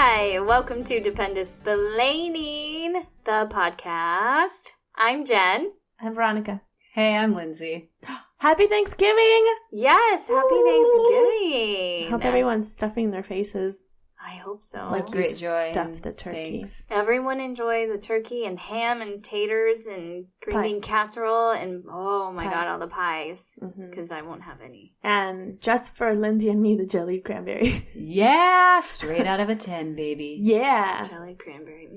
Hi, welcome to Dependisplaining, the podcast. I'm Jen. I'm Veronica. Hey, I'm Lindsay. Happy Thanksgiving! Yes, happy Thanksgiving. I hope everyone's stuffing their faces. I hope so. Like great joy. Stuff the turkey. Thanks. Everyone enjoy the turkey and ham and taters and green bean casserole and oh my god, all the pies. Because I won't have any. And just for Lindsay and me, the jellied cranberry. Yeah, straight out of a 10, baby. Yeah. Jellied cranberry.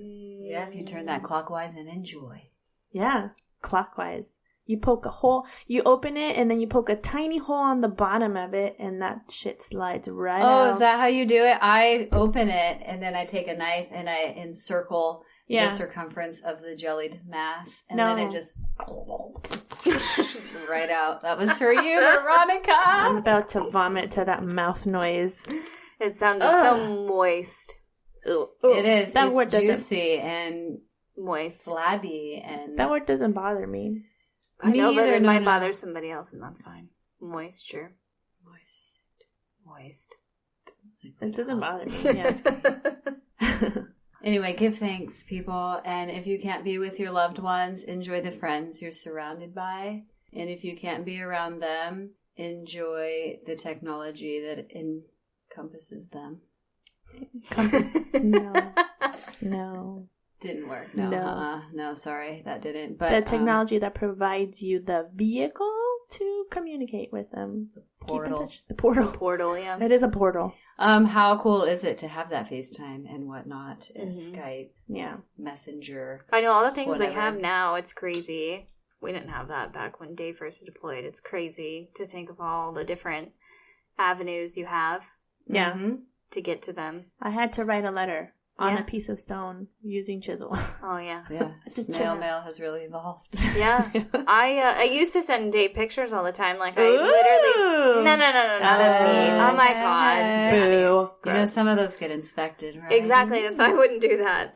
Yeah, you turn that clockwise and enjoy. Yeah. Clockwise. You poke a hole, you open it, and then you poke a tiny hole on the bottom of it, and that shit slides right out. Oh, is that how you do it? I open it, and then I take a knife, and I encircle the circumference of the jellied mass, and then it just right out. That was for you, Veronica. I'm about to vomit to that mouth noise. It sounded so moist. Ooh. It is. That it's word doesn't juicy and moist, flabby, and that word doesn't bother me. I know, but either, it no, might no. bother somebody else, and that's fine. Moisture. Moist. It doesn't bother me. Yeah. Anyway, give thanks, people. And if you can't be with your loved ones, enjoy the friends you're surrounded by. And if you can't be around them, enjoy the technology that encompasses them. No. Didn't work. No, sorry, that didn't. But the technology that provides you the vehicle to communicate with them. Portal. Keep in touch. The portal. Portal, yeah. It is a portal. How cool is it to have that FaceTime and whatnot? Skype, Messenger. I know all the things they whatever. have now. It's crazy. We didn't have that back when Dave first deployed. It's crazy to think of all the different avenues you have Yeah. to get to them. I had to write a letter on a piece of stone using chisel. Oh, yeah. Yeah, snail mail has really evolved. Yeah. I used to send Dave pictures all the time. Like, I literally... No, not of me. Oh, my God. Boo. You know, some of those get inspected, right? Exactly. That's why I wouldn't do that.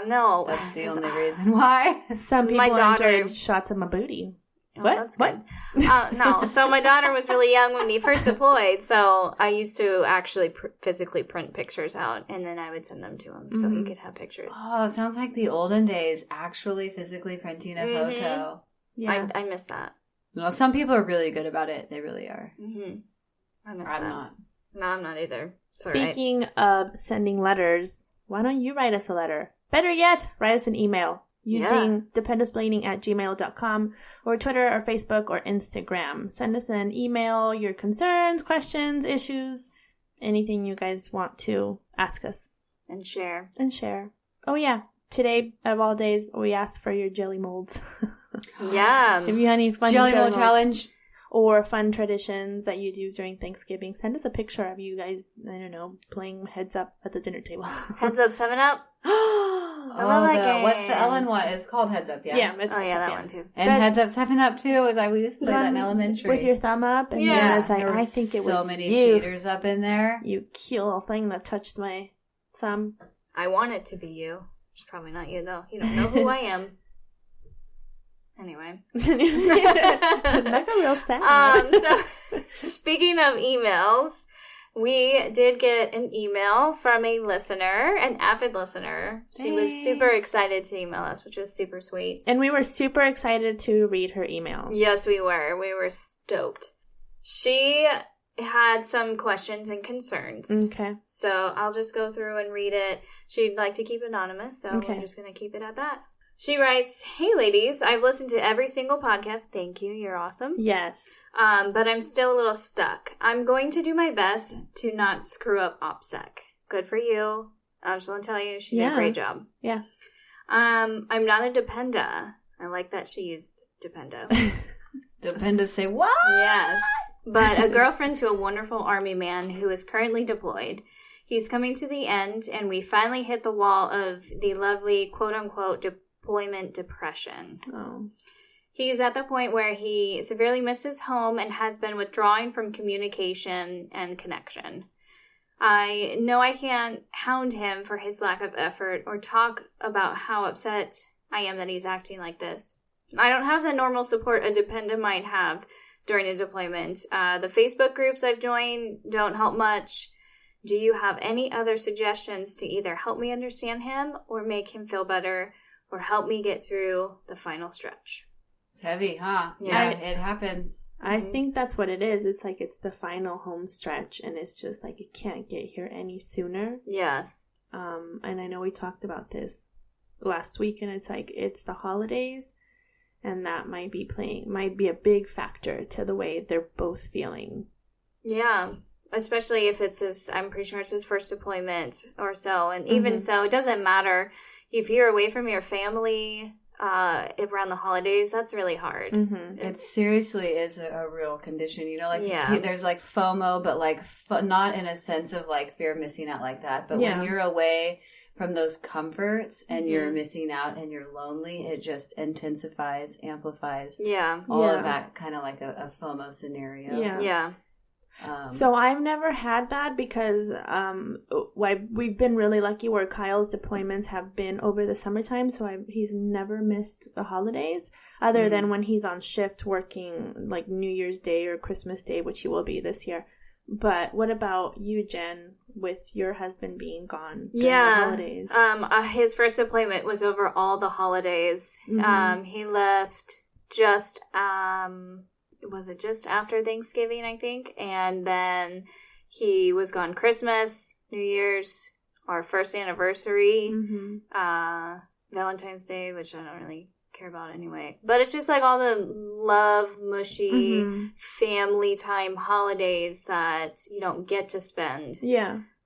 No. That's the only reason why. Some people My daughter- enjoyed shots of my booty. Oh, What? That's What? good. No. So my daughter was really young when he first deployed, so I used to actually physically print pictures out, and then I would send them to him so he could have pictures. Oh, it sounds like the olden days, actually physically printing a photo. Yeah. I miss that. No, some people are really good about it. They really are. I miss I'm that. not. No, I'm not either. It's all right. Speaking of sending letters, why don't you write us a letter? Better yet, write us an email using dependisplaining@gmail.com or Twitter or Facebook or Instagram. Send us an email, your concerns, questions, issues, anything you guys want to ask us. And share. And share. Oh yeah, today of all days, we asked for your jelly molds. Yeah. If you have any fun Jelly Mold molds Challenge. or fun traditions that you do during Thanksgiving, send us a picture of you guys, I don't know, playing heads up at the dinner table. Heads Up 7-Up. I love that game. What's the Ellen one? It's called Heads Up, yeah. Yeah, it's Oh, yeah, Heads that Up, one too. And Heads Up 7-Up too. We used to play that in elementary. With your thumb up, and yeah, then it's like, there were I think it was so many you. cheaters up in there. You cute little thing that touched my thumb. I want it to be you. It's probably not you, though. You don't know who I am. Anyway. That got real sad. So, speaking of emails, we did get an email from a listener, an avid listener. She was super excited to email us, which was super sweet. And we were super excited to read her email. Yes, we were. We were stoked. She had some questions and concerns. Okay. So I'll just go through and read it. She'd like to keep it anonymous, so Okay. we're just going to keep it at that. She writes, "Hey ladies, I've listened to every single podcast. Thank you, you're awesome. Yes. But I'm still a little stuck. I'm going to do my best to not screw up OPSEC. Good for you. I just want to tell you, she did a great job. Yeah. I'm not a Dependa. I like that she used Dependa. Dependa say, what? Yes. But a girlfriend to a wonderful army man who is currently deployed. He's coming to the end, and we finally hit the wall of the lovely quote-unquote deployment depression. Oh. He's at the point where he severely misses home and has been withdrawing from communication and connection. I know I can't hound him for his lack of effort or talk about how upset I am that he's acting like this. I don't have the normal support a dependent might have during a deployment. The Facebook groups I've joined don't help much. Do you have any other suggestions to either help me understand him or make him feel better or help me get through the final stretch? It's heavy, huh? Yeah. It happens. I think that's what it is. It's like it's the final home stretch, and it's just like it can't get here any sooner. Yes. And I know we talked about this last week, and it's like it's the holidays, and that might be a big factor to the way they're both feeling. Yeah. Especially if I'm pretty sure it's his first deployment or so. And even so, it doesn't matter if you're away from your family if around the holidays. That's really hard. Mm-hmm. It seriously is a real condition. You know, like Yeah. there's like FOMO, but like not in a sense of like fear of missing out like that. But Yeah. when you're away from those comforts and you're Mhm. missing out and you're lonely, it just intensifies, amplifies Yeah. all Yeah. of that, kind of like a FOMO scenario. Yeah. Yeah. So I've never had that because we've been really lucky where Kyle's deployments have been over the summertime, so he's never missed the holidays other than when he's on shift working like New Year's Day or Christmas Day, which he will be this year. But what about you, Jen, with your husband being gone during the holidays? His first deployment was over all the holidays. Mhm. He left just was it just after Thanksgiving, I think? And then he was gone Christmas, New Year's, our first anniversary, Valentine's Day, which I don't really care about anyway. But it's just like all the love, mushy, family time holidays that you don't get to spend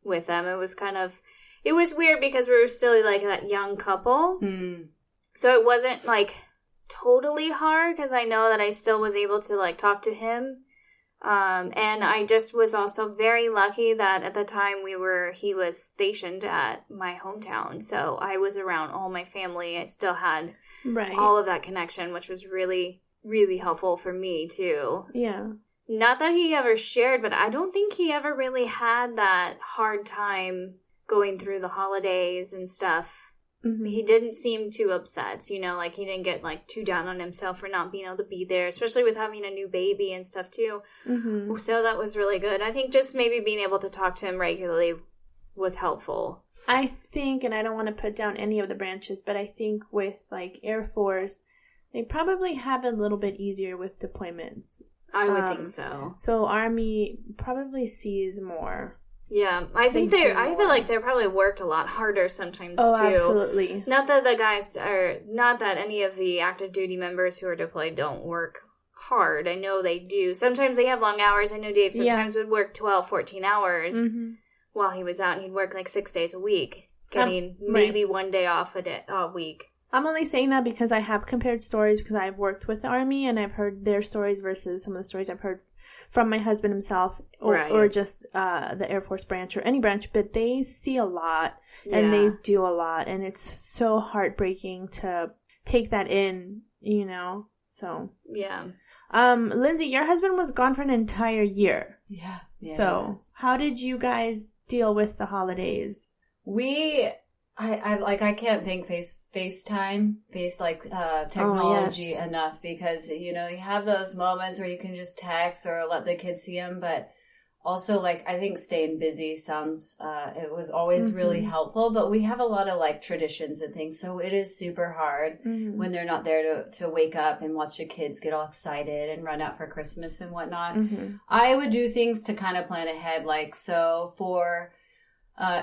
with them. It was weird because we were still like that young couple. So it wasn't like totally hard because I know that I still was able to like talk to him. And I just was also very lucky that at the time he was stationed at my hometown. So I was around all my family. I still had all of that connection, which was really, really helpful for me too. Yeah. Not that he ever shared, but I don't think he ever really had that hard time going through the holidays and stuff. He didn't seem too upset, you know, like he didn't get like too down on himself for not being able to be there, especially with having a new baby and stuff too. So that was really good. I think just maybe being able to talk to him regularly was helpful. I think, and I don't want to put down any of the branches, but I think with like Air Force, they probably have it a little bit easier with deployments. I would think so. So Army probably sees more. Yeah, I think I feel like they're probably worked a lot harder sometimes too. Absolutely. Not that any of the active duty members who are deployed don't work hard. I know they do. Sometimes they have long hours. I know Dave sometimes would work 12, 14 hours while he was out, and he'd work like 6 days a week, getting maybe one day off a week. I'm only saying that because I have compared stories because I've worked with the Army and I've heard their stories versus some of the stories I've heard from my husband himself or just the Air Force branch or any branch, but they see a lot and they do a lot, and it's so heartbreaking to take that in, you know. So Lindsay, your husband was gone for an entire year. So how did you guys deal with the holidays? I can't thank FaceTime, technology enough, because, you know, you have those moments where you can just text or let the kids see them, but also, like, I think staying busy it was always really helpful, but we have a lot of, like, traditions and things, so it is super hard when they're not there to wake up and watch the kids get all excited and run out for Christmas and whatnot. I would do things to kind of plan ahead, like, so for...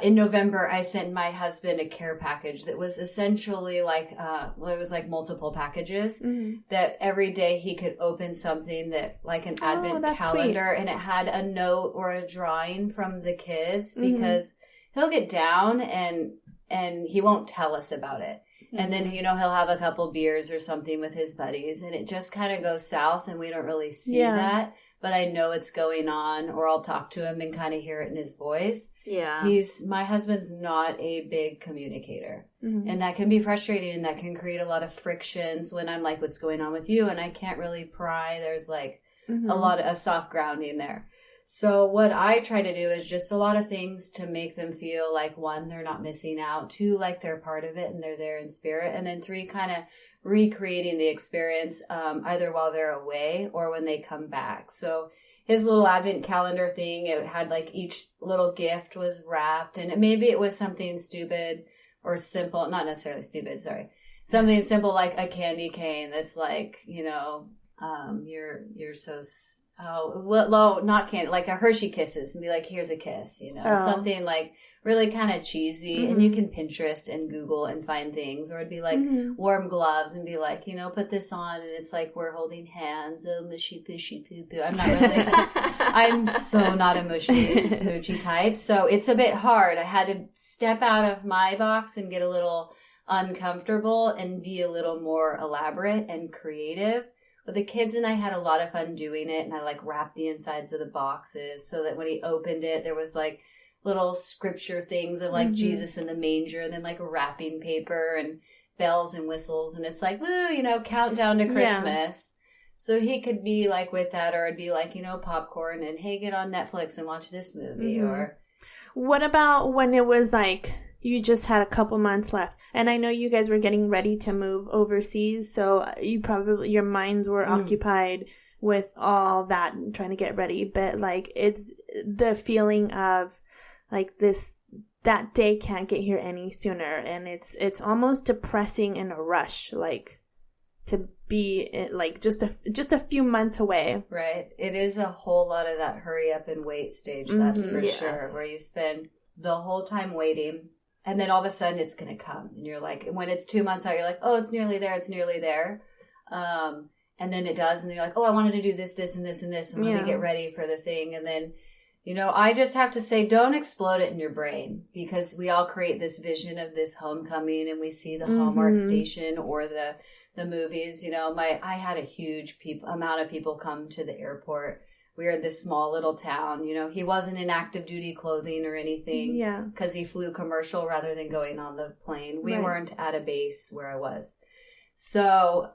in November, I sent my husband a care package that was essentially like, it was like multiple packages that every day he could open something that like an advent calendar, and it had a note or a drawing from the kids, because he'll get down and he won't tell us about it. And then, you know, he'll have a couple beers or something with his buddies, and it just kind of goes south, and we don't really see that. But I know it's going on, or I'll talk to him and kind of hear it in his voice. Yeah. My husband's not a big communicator. And that can be frustrating, and that can create a lot of frictions when I'm like, what's going on with you? And I can't really pry. There's like a soft grounding there. So what I try to do is just a lot of things to make them feel like, 1, they're not missing out, 2, like they're part of it and they're there in spirit, and then 3, kind of recreating the experience either while they're away or when they come back. So his little advent calendar thing. It had like each little gift was wrapped, and maybe it was something stupid or simple, not necessarily stupid, sorry. Something simple like a candy cane that's like, you know, you're so, not candy, like a Hershey Kisses, and be like, here's a kiss, you know, something like really kind of cheesy, and you can Pinterest and Google and find things, or it'd be like warm gloves and be like, you know, put this on, and it's like we're holding hands, oh, mushy, pushy, poo-poo. I'm not really, I'm so not a mushy, smoochy type, so it's a bit hard. I had to step out of my box and get a little uncomfortable and be a little more elaborate and creative. But the kids and I had a lot of fun doing it, and I like wrapped the insides of the boxes so that when he opened it, there was like little scripture things of like Jesus in the manger, and then like wrapping paper and bells and whistles, and it's like, woo, you know, countdown to Christmas. So he could be like with that, or it'd be like, you know, popcorn and hey, get on Netflix and watch this movie. Or what about when it was like you just had a couple months left, and I know you guys were getting ready to move overseas, so you probably, your minds were occupied with all that and trying to get ready, but like it's the feeling of like that day can't get here any sooner, and it's almost depressing in a rush, like to be like just a few months away. Right. It is a whole lot of that hurry up and wait stage, that's for sure, where you spend the whole time waiting, and then all of a sudden it's going to come, and you're like, when it's 2 months out, you're like, oh, it's nearly there. And then it does, and then you're like, oh, I wanted to do this, and this, and this, and let me get ready for the thing. And then, you know, I just have to say, don't explode it in your brain, because we all create this vision of this homecoming, and we see the Hallmark station or the movies. You know, I had a huge amount of people come to the airport. We were in this small little town. You know, he wasn't in active duty clothing or anything. Yeah. Because he flew commercial rather than going on the plane. We weren't at a base where I was. So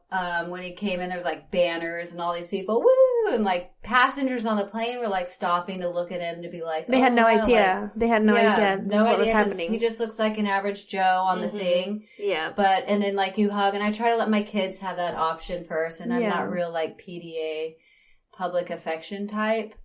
when he came in, there was like banners and all these people, woo! And like passengers on the plane were like stopping to look at him to be like, they had no idea. Like, they had no idea what was happening. He just looks like an average Joe on the thing. Yeah. But, and then like you hug, and I try to let my kids have that option first, and I'm not real like PDA, public affection type.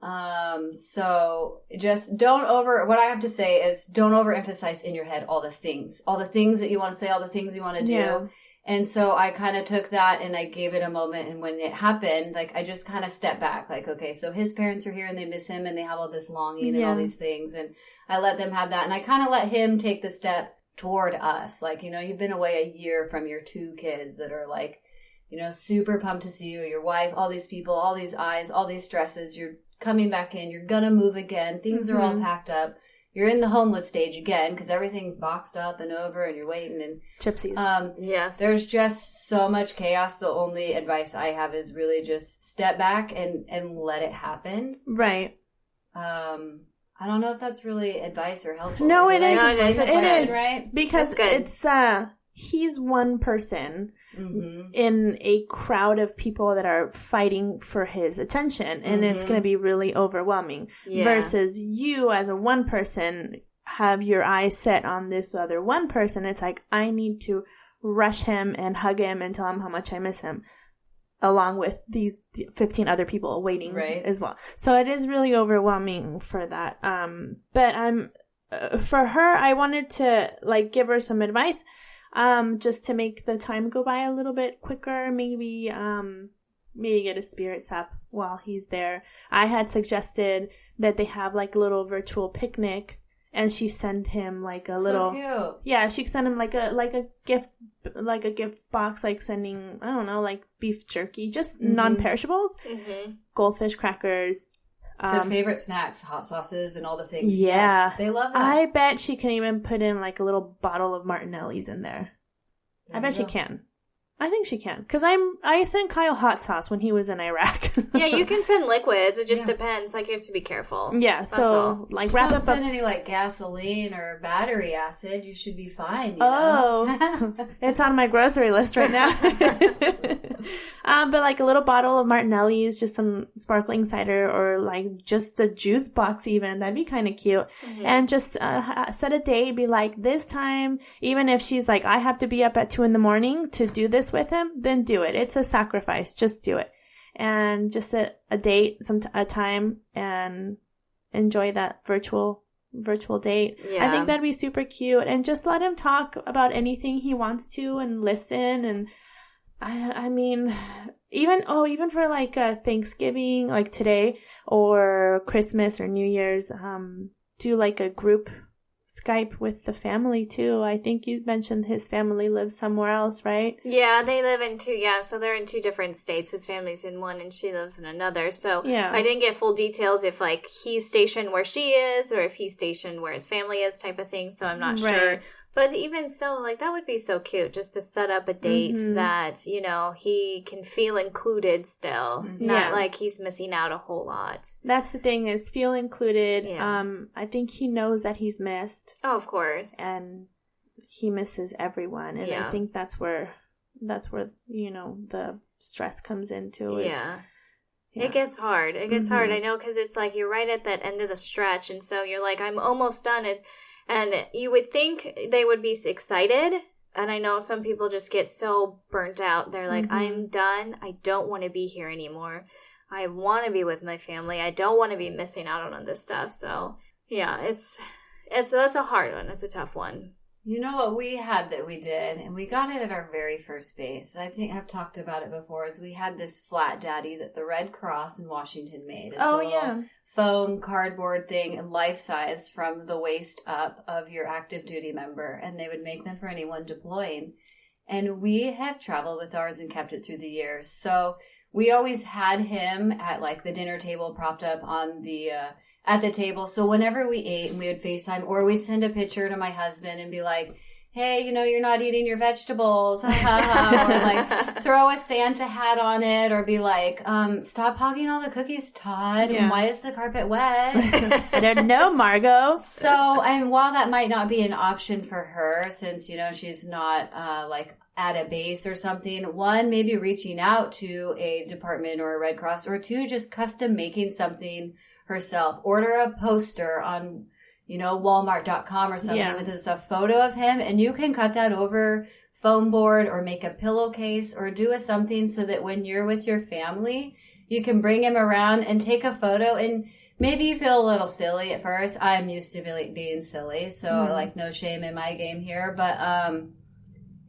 So just what I have to say is don't overemphasize in your head all the things that you want to say, all the things you want to do. Yeah. And so I kind of took that and I gave it a moment. And when it happened, like I just kind of stepped back, like, okay, so his parents are here and they miss him and they have all this longing and all these things. And I let them have that. And I kind of let him take the step toward us. Like, you know, you've been away a year from your 2 kids that are like, you know, super pumped to see you, your wife, all these people, all these eyes, all these stresses. You're coming back in. You're going to move again. Things are all packed up. You're in the homeless stage again because everything's boxed up and over and you're waiting. And gypsies. Yes. There's just so much chaos. The only advice I have is really just step back and let it happen. Right. I don't know if that's really advice or helpful. No, it is. It is. Right? Because it's, he's one person in a crowd of people that are fighting for his attention, and it's going to be really overwhelming. Versus you as a one person have your eyes set on this other one person. It's like, I need to rush him and hug him and tell him how much I miss him, along with these 15 other people waiting as well. So it is really overwhelming for that. But for her, I wanted to like give her some advice. Just to make the time go by a little bit quicker, maybe get his spirits up while he's there. I had suggested that they have like a little virtual picnic, and she sent him like a little, cute. Yeah, she sent him like a gift box, like sending, I don't know, like beef jerky, just non-perishables, goldfish crackers. Their favorite snacks, hot sauces, and all the things. Yeah. Yes, they love that. I bet she can even put in like a little bottle of Martinelli's in there. I bet she can. I think she can. Because I sent Kyle hot sauce when he was in Iraq. Yeah, you can send liquids. It just depends. Like, you have to be careful. Yeah, so like wrap don't up. Send any like gasoline or battery acid. You should be fine. You know? It's on my grocery list right now. But like a little bottle of Martinelli's, just some sparkling cider, or like just a juice box even. That'd be kind of cute. And just set a day. Be like, this time, even if she's like, I have to be up at 2 a.m. to do this with him, then do it. It's a sacrifice. Just do it. and just set a date, a time, and enjoy that virtual date. Yeah. I think that'd be super cute, and just let him talk about anything he wants to and listen. And I mean, even for like Thanksgiving, like today, or Christmas or New Year's, do like a group Skype with the family too. I think you mentioned his family lives somewhere else, right? Yeah, they live in so they're in 2 different states. His family's in one and she lives in another. So Yeah. I didn't get full details if like he's stationed where she is or if he's stationed where his family is type of thing. So I'm not sure. But even so, like, that would be so cute just to set up a date that, you know, he can feel included still. Not like he's missing out a whole lot. That's the thing, is feel included. Yeah. I think he knows that he's missed. Oh, of course. And he misses everyone. And I think that's where, you know, the stress comes into. Yeah. It gets hard. It gets hard. I know, because it's like you're right at that end of the stretch. And so you're like, I'm almost done. And you would think they would be excited. And I know some people just get so burnt out. They're like, I'm done. I don't want to be here anymore. I want to be with my family. I don't want to be missing out on this stuff. So, yeah, that's a hard one. It's a tough one. You know what we had that we did, and we got it at our very first base. I think I've talked about it before, is we had this flat daddy that the Red Cross in Washington made. It's a little foam cardboard thing, life size, from the waist up of your active duty member, and they would make them for anyone deploying. And we have traveled with ours and kept it through the years. So we always had him at like the dinner table propped up on the at the table. So whenever we ate and we would FaceTime, or we'd send a picture to my husband and be like, hey, you know, you're not eating your vegetables. Or like throw a Santa hat on it, or be like, stop hogging all the cookies, Todd. Yeah. Why is the carpet wet? I don't know, Margot. So, while that might not be an option for her, since, you know, she's not like at a base or something, 1, maybe reaching out to a department or a Red Cross, or 2, just custom making something herself. Order a poster on, you know, Walmart.com or something with just a photo of him, and you can cut that over foam board or make a pillowcase or do something so that when you're with your family, you can bring him around and take a photo. And maybe you feel a little silly at first. I'm used to being silly, so like no shame in my game here, but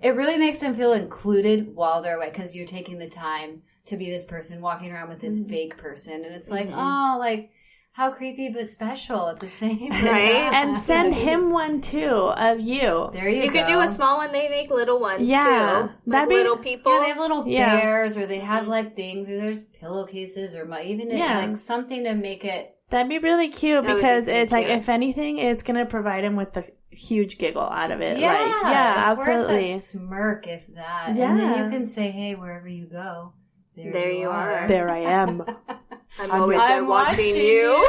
it really makes them feel included while they're away, because you're taking the time to be this person walking around with this fake person, and it's like, oh, like, how creepy but special at the same time. Right? And send him one too of you. There you go. You could do a small one. They make little ones too. Like little people. Yeah, they have little bears, or they have like things, or there's pillowcases, or even like something to make it. That'd be really cute, because it's like, cute. if anything, it's going to provide him with a huge giggle out of it. Yeah, like, it's absolutely. Worth a smirk, if that. Yeah. And then you can say, hey, wherever you go, there you are. There I am. I'm always there watching you.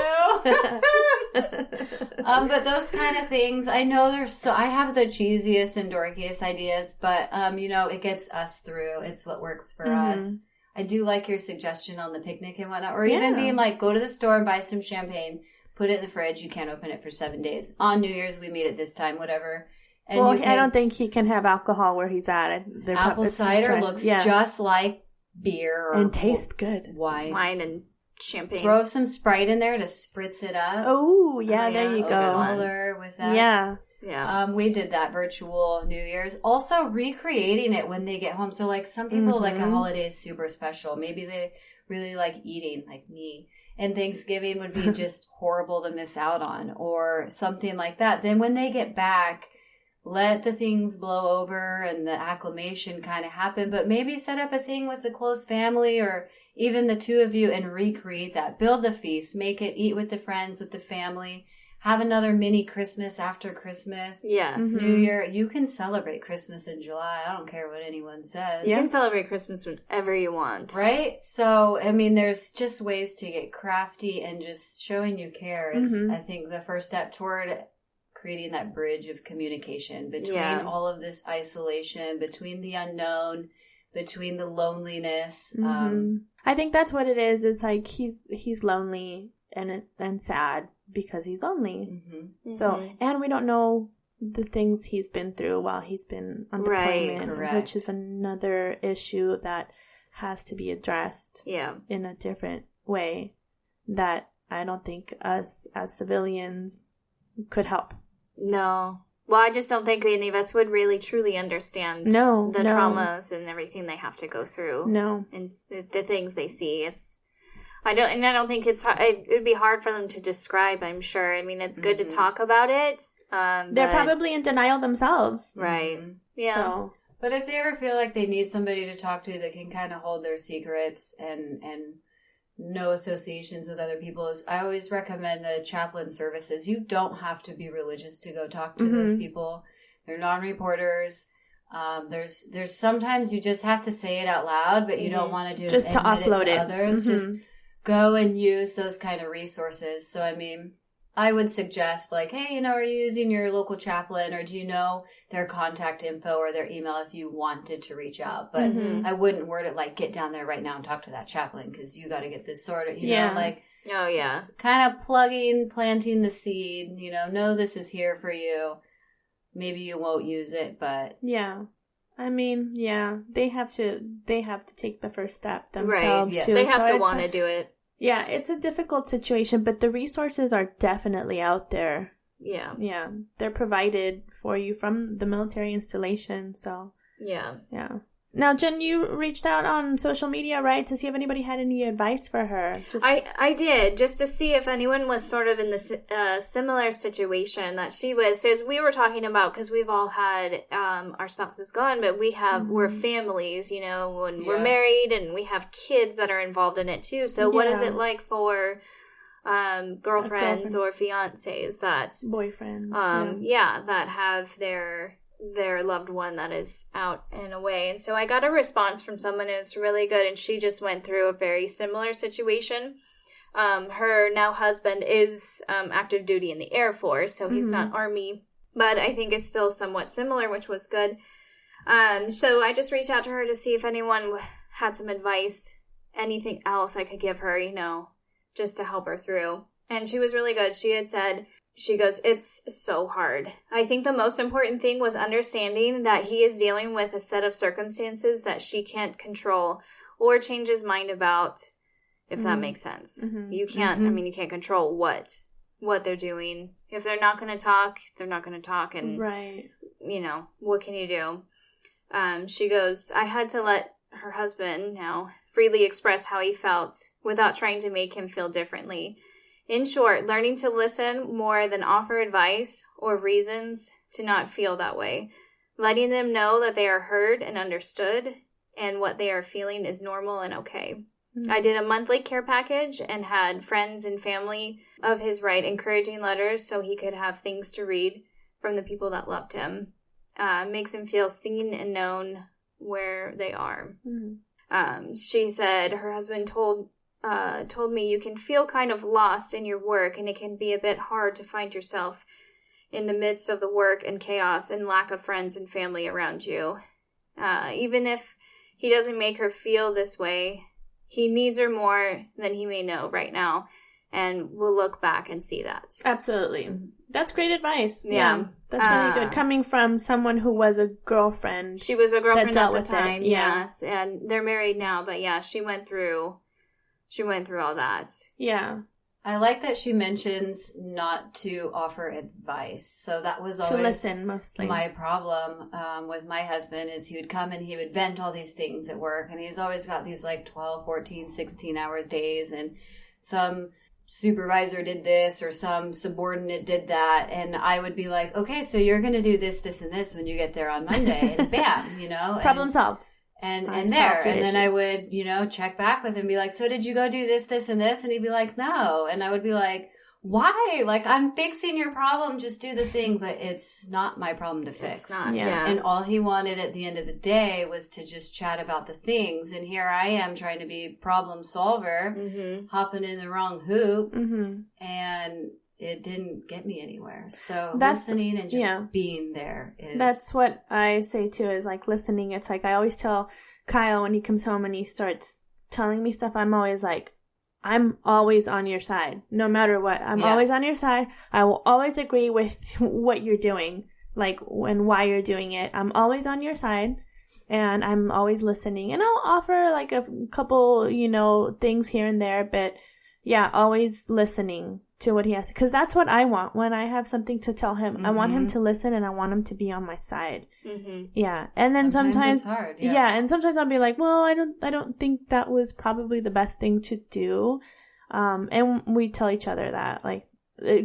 But those kind of things, I know I have the cheesiest and dorkiest ideas, but, you know, it gets us through. It's what works for us. I do like your suggestion on the picnic and whatnot, or even being like, go to the store and buy some champagne, put it in the fridge. You can't open it for 7 days. On New Year's, we made it this time, whatever. And I don't think he can have alcohol where he's at. Apple cider looks just like beer. And tastes good. Wine and champagne. Throw some Sprite in there to spritz it up. Oh, yeah, there you go. Color with that. Yeah. Yeah. We did that virtual New Year's. Also recreating it when they get home. So like some people like a holiday is super special. Maybe they really like eating, like me. And Thanksgiving would be just horrible to miss out on, or something like that. Then when they get back, let the things blow over and the acclimation kind of happen. But maybe set up a thing with the close family, or even the 2 of you, and recreate that. Build the feast. Make it, eat with the friends, with the family. Have another mini Christmas after Christmas. Yes. New Year. You can celebrate Christmas in July. I don't care what anyone says. You can celebrate Christmas whenever you want. Right? So, I mean, there's just ways to get crafty, and just showing you care is, I think, the first step toward creating that bridge of communication between all of this isolation, between the unknown, between the loneliness. I think that's what it is. It's like he's lonely and sad because he's lonely. So, and we don't know the things he's been through while he's been on deployment, which is another issue that has to be addressed Yeah. in a different way that I don't think us as civilians could help. No. Well, I just don't think any of us would really truly understand the traumas and everything they have to go through. No. And the things they see. I don't think it would be hard for them to describe, I'm sure. I mean, it's good to talk about it. They're probably in denial themselves. Right. Yeah. So. But if they ever feel like they need somebody to talk to that can kind of hold their secrets and no associations with other people, I always recommend the chaplain services. You don't have to be religious to go talk to those people. They're non-reporters. There's sometimes you just have to say it out loud, but you don't want to do just to offload it to others. Just go and use those kind of resources. So, I mean, I would suggest like, hey, are you using your local chaplain, or do you know their contact info or their email if you wanted to reach out? But I wouldn't word it like, get down there right now and talk to that chaplain because you got to get this sorted. You know, like, oh yeah, kind of planting the seed. Know this is here for you. Maybe you won't use it, but yeah. I mean, yeah, they have to take the first step themselves, right. too. They have to want to do it. Yeah, it's a difficult situation, but the resources are definitely out there. Yeah. Yeah, they're provided for you from the military installation, so. Yeah. Yeah. Now, Jen, you reached out on social media, right, to see if anybody had any advice for her. I did, just to see if anyone was sort of in the similar situation that she was. So as we were talking about, because we've all had our spouses gone, but we're families, when we're married, and we have kids that are involved in it too. So what is it like for girlfriends or fiancés that... Boyfriends. That have their loved one that is out and away. And so I got a response from someone who's really good, and she just went through a very similar situation. Her now husband is active duty in the Air Force, so he's not Army, but I think it's still somewhat similar, which was good. So I just reached out to her to see if anyone had some advice, anything else I could give her, just to help her through. And she was really good. She had said, she goes, it's so hard. I think the most important thing was understanding that he is dealing with a set of circumstances that she can't control or change his mind about, if that makes sense. You can't, you can't control what they're doing. If they're not going to talk, they're not going to talk. And, right. What can you do? She goes, I had to let her husband now freely express how he felt without trying to make him feel differently. In short, learning to listen more than offer advice or reasons to not feel that way. Letting them know that they are heard and understood and what they are feeling is normal and okay. I did a monthly care package and had friends and family of his write encouraging letters so he could have things to read from the people that loved him. Makes him feel seen and known where they are. She said her husband told me you can feel kind of lost in your work, and it can be a bit hard to find yourself in the midst of the work and chaos and lack of friends and family around you. Even if he doesn't make her feel this way, he needs her more than he may know right now, and we'll look back and see that. Absolutely. That's great advice. Yeah. That's really good. Coming from someone who was a girlfriend. She was a girlfriend at the time, it. Yeah. Yes. And they're married now, but yeah, she went through all that. Yeah. I like that she mentions not to offer advice. So that was always to listen, mostly. My problem with my husband is he would come and he would vent all these things at work. And he's always got these 12, 14, 16 hours days. And some supervisor did this or some subordinate did that. And I would be like, okay, so you're going to do this, this, and this when you get there on Monday. And bam, Problem solved. And then I would, check back with him and be like, so did you go do this, this, and this? And he'd be like, no. And I would be like, why? I'm fixing your problem. Just do the thing. But it's not my problem to fix. It's not, yeah. And all he wanted at the end of the day was to just chat about the things. And here I am trying to be problem solver, hopping in the wrong hoop. And it didn't get me anywhere. So listening and just being there is... That's what I say too, is listening. It's I always tell Kyle when he comes home and he starts telling me stuff, I'm always I'm always on your side. No matter what. I'm always on your side. I will always agree with what you're doing, and why you're doing it. I'm always on your side. And I'm always listening. And I'll offer like a couple, things here and there. But yeah, always listening to what he has. Because that's what I want when I have something to tell him. Mm-hmm. I want him to listen and I want him to be on my side. Mm-hmm. Yeah. And then sometimes it's hard. Yeah. And sometimes I'll be like, well, I don't think that was probably the best thing to do. And we tell each other that, like,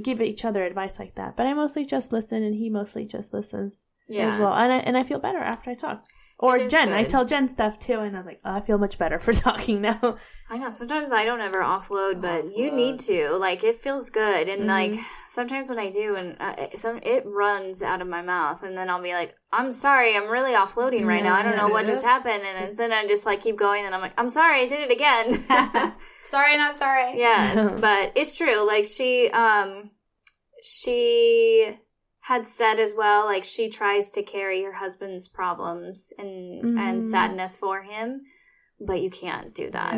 give each other advice like that. But I mostly just listen and he mostly just listens as well. And I feel better after I talk. Or Jen. Good. I tell Jen stuff too, and I was like, I feel much better for talking now. I know. Sometimes I don't ever offload, but you need to. Like, it feels good. And, like, sometimes when I do, and it runs out of my mouth, and then I'll be like, I'm sorry, I'm really offloading right now. I don't know what just happened. And then I just, like, keep going, and I'm like, I'm sorry, I did it again. Sorry, not sorry. Yes, but it's true. Like, she had said as well, like, she tries to carry her husband's problems and sadness for him, but you can't do that.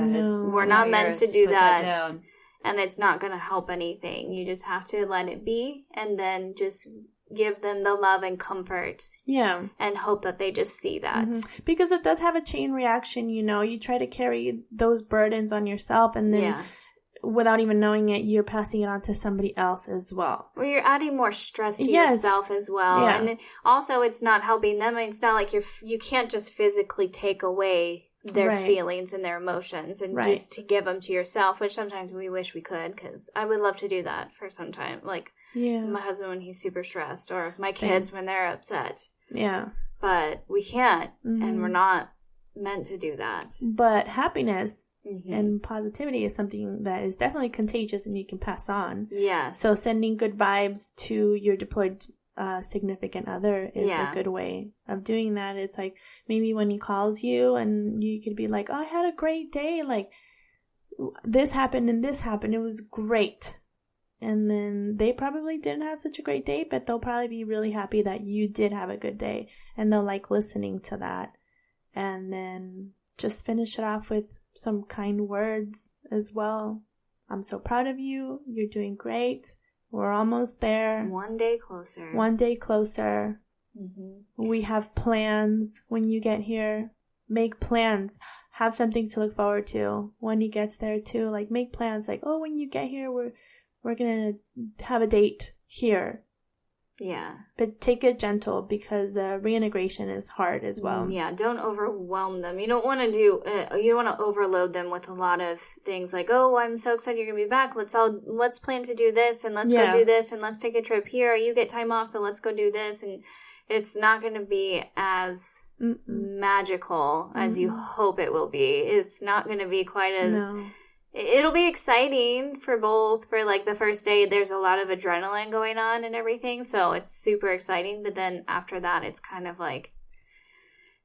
We're not meant to do that, and it's not going to help anything. You just have to let it be, and then just give them the love and comfort. Yeah. And hope that they just see that. Mm-hmm. Because it does have a chain reaction, you try to carry those burdens on yourself, and then without even knowing it, you're passing it on to somebody else as well. Well, you're adding more stress to yourself as well. Yeah. And also, it's not helping them. It's not like you can't just physically take away their feelings and their emotions and just to give them to yourself, which sometimes we wish we could, because I would love to do that for some time. Like, my husband when he's super stressed, or my kids when they're upset. Yeah. But we can't, and we're not meant to do that. But happiness and positivity is something that is definitely contagious and you can pass on. Yeah. So sending good vibes to your deployed significant other is a good way of doing that. It's like maybe when he calls you and you could be like, oh, I had a great day. Like, this happened and this happened. It was great. And then they probably didn't have such a great day, but they'll probably be really happy that you did have a good day. And they'll like listening to that. And then just finish it off with some kind words as well. I'm so proud of you. You're doing great. We're almost there. One day closer. One day closer. Mm-hmm. We have plans when you get here. Make plans. Have something to look forward to when he gets there too. Like, make plans. Like, oh, when you get here, we're gonna have a date here. Yeah. But take it gentle, because reintegration is hard as well. Yeah, don't overwhelm them. You don't want to you don't want to overload them with a lot of things like, oh, I'm so excited you're going to be back. Let's plan to do this, and let's go do this, and let's take a trip here. You get time off, so let's go do this. And it's not going to be as magical as you hope it will be. It's not going to be quite as... No. It'll be exciting for like the first day. There's a lot of adrenaline going on and everything, so it's super exciting. But then after that, it's kind of like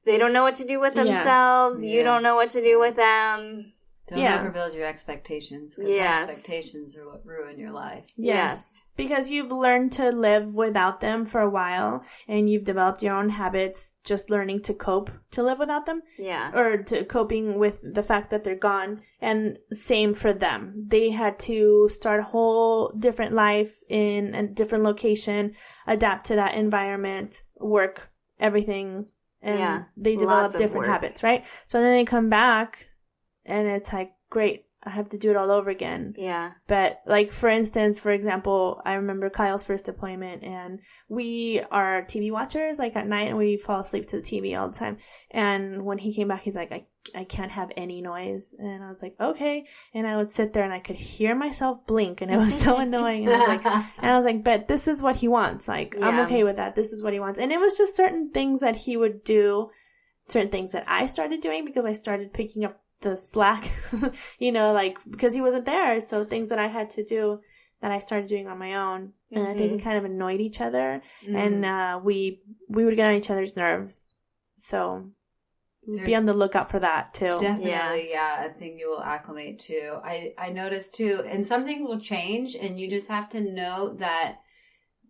they don't know what to do with themselves. You don't know what to do with them. Don't overbuild your expectations, because expectations are what ruin your life. Yes. Because you've learned to live without them for a while, and you've developed your own habits just learning to cope to live without them. Yeah. Or to coping with the fact that they're gone. And same for them. They had to start a whole different life in a different location, adapt to that environment, work, everything. And they develop different habits, right? So then they come back, and it's like, great, I have to do it all over again. Yeah. But, like, for example, I remember Kyle's first deployment, and we are TV watchers, like, at night, and we fall asleep to the TV all the time. And when he came back, he's like, I can't have any noise. And I was like, okay. And I would sit there, and I could hear myself blink, and it was so annoying. And I was like, but this is what he wants. Like, I'm okay with that. This is what he wants. And it was just certain things that he would do, certain things that I started doing, because I started picking up the slack, like, because he wasn't there. So things that I had to do that I started doing on my own. And I think we kind of annoyed each other. And we would get on each other's nerves. So be on the lookout for that too. Definitely, a thing you will acclimate to. I noticed too, and some things will change, and you just have to know that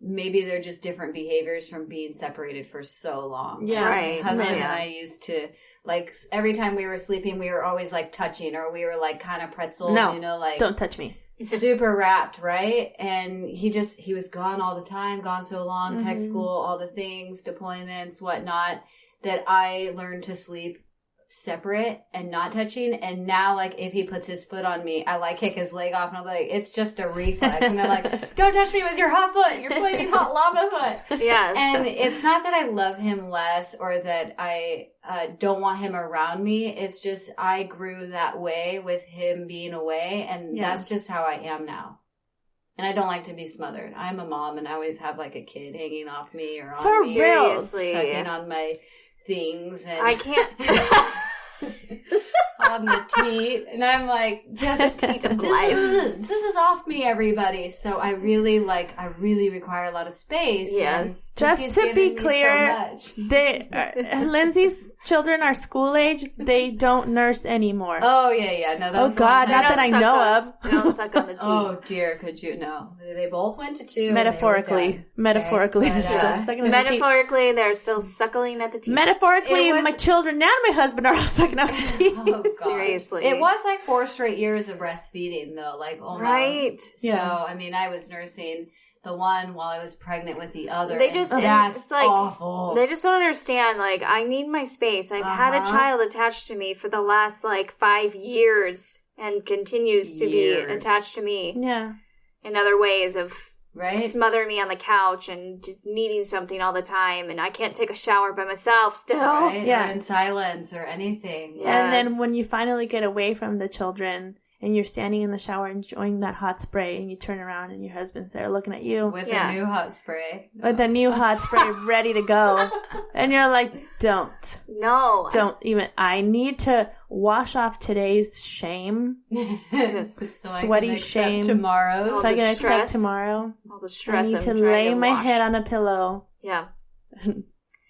maybe they're just different behaviors from being separated for so long. Yeah. Right. My husband and I used to, like, every time we were sleeping, we were always, like, touching, or we were, like, kind of pretzel, like... don't touch me. Super wrapped, right? And he was gone all the time, gone so long, tech school, all the things, deployments, whatnot, that I learned to sleep separate and not touching, and now like if he puts his foot on me, I like kick his leg off, and I'm like, it's just a reflex, and I'm like, don't touch me with your hot foot, your flaming hot lava foot. Yes. And it's not that I love him less or that I don't want him around me. It's just I grew that way with him being away, and that's just how I am now. And I don't like to be smothered. I'm a mom, and I always have like a kid hanging off me or on For me, real. sucking on my things, and I can't. on the teat, and I'm like, just Teat of life. this is off me, everybody. So I really require a lot of space. Yes. Just he's to giving be me clear, so much. Lindsay's children are school age. They don't nurse anymore. Oh yeah, no. Oh God, not that I know of. They don't suck on the teeth. Oh dear, could you? No, they both went to 2. Metaphorically, Okay, but, so sucking on the teeth. Metaphorically, they're still suckling at the teeth. Metaphorically, It was- my children and my husband are all sucking on the teeth. Oh, God. Seriously. It was like 4 straight years of breastfeeding, though, like almost. Right. Yeah. So, I mean, I was nursing the one while I was pregnant with the other. They and just- that's it's like- awful. They just don't understand, like, I need my space. I've had a child attached to me for the last, 5 years and continues to Years. be attached to me Yeah. in other ways of Right? smothering me on the couch and just needing something all the time, and I can't take a shower by myself still. Right? Yeah. Or in silence or anything. Yeah. And then Yes. when you finally get away from the children and you're standing in the shower enjoying that hot spray and you turn around and your husband's there looking at you With Yeah. a new hot spray. with the new hot spray ready to go. And you're like, don't even. I need to wash off today's shame. So I Sweaty can accept shame. tomorrow's. All So I the can accept stress. tomorrow. All the I stress need I'm to trying lay to my wash. head on a pillow. Yeah.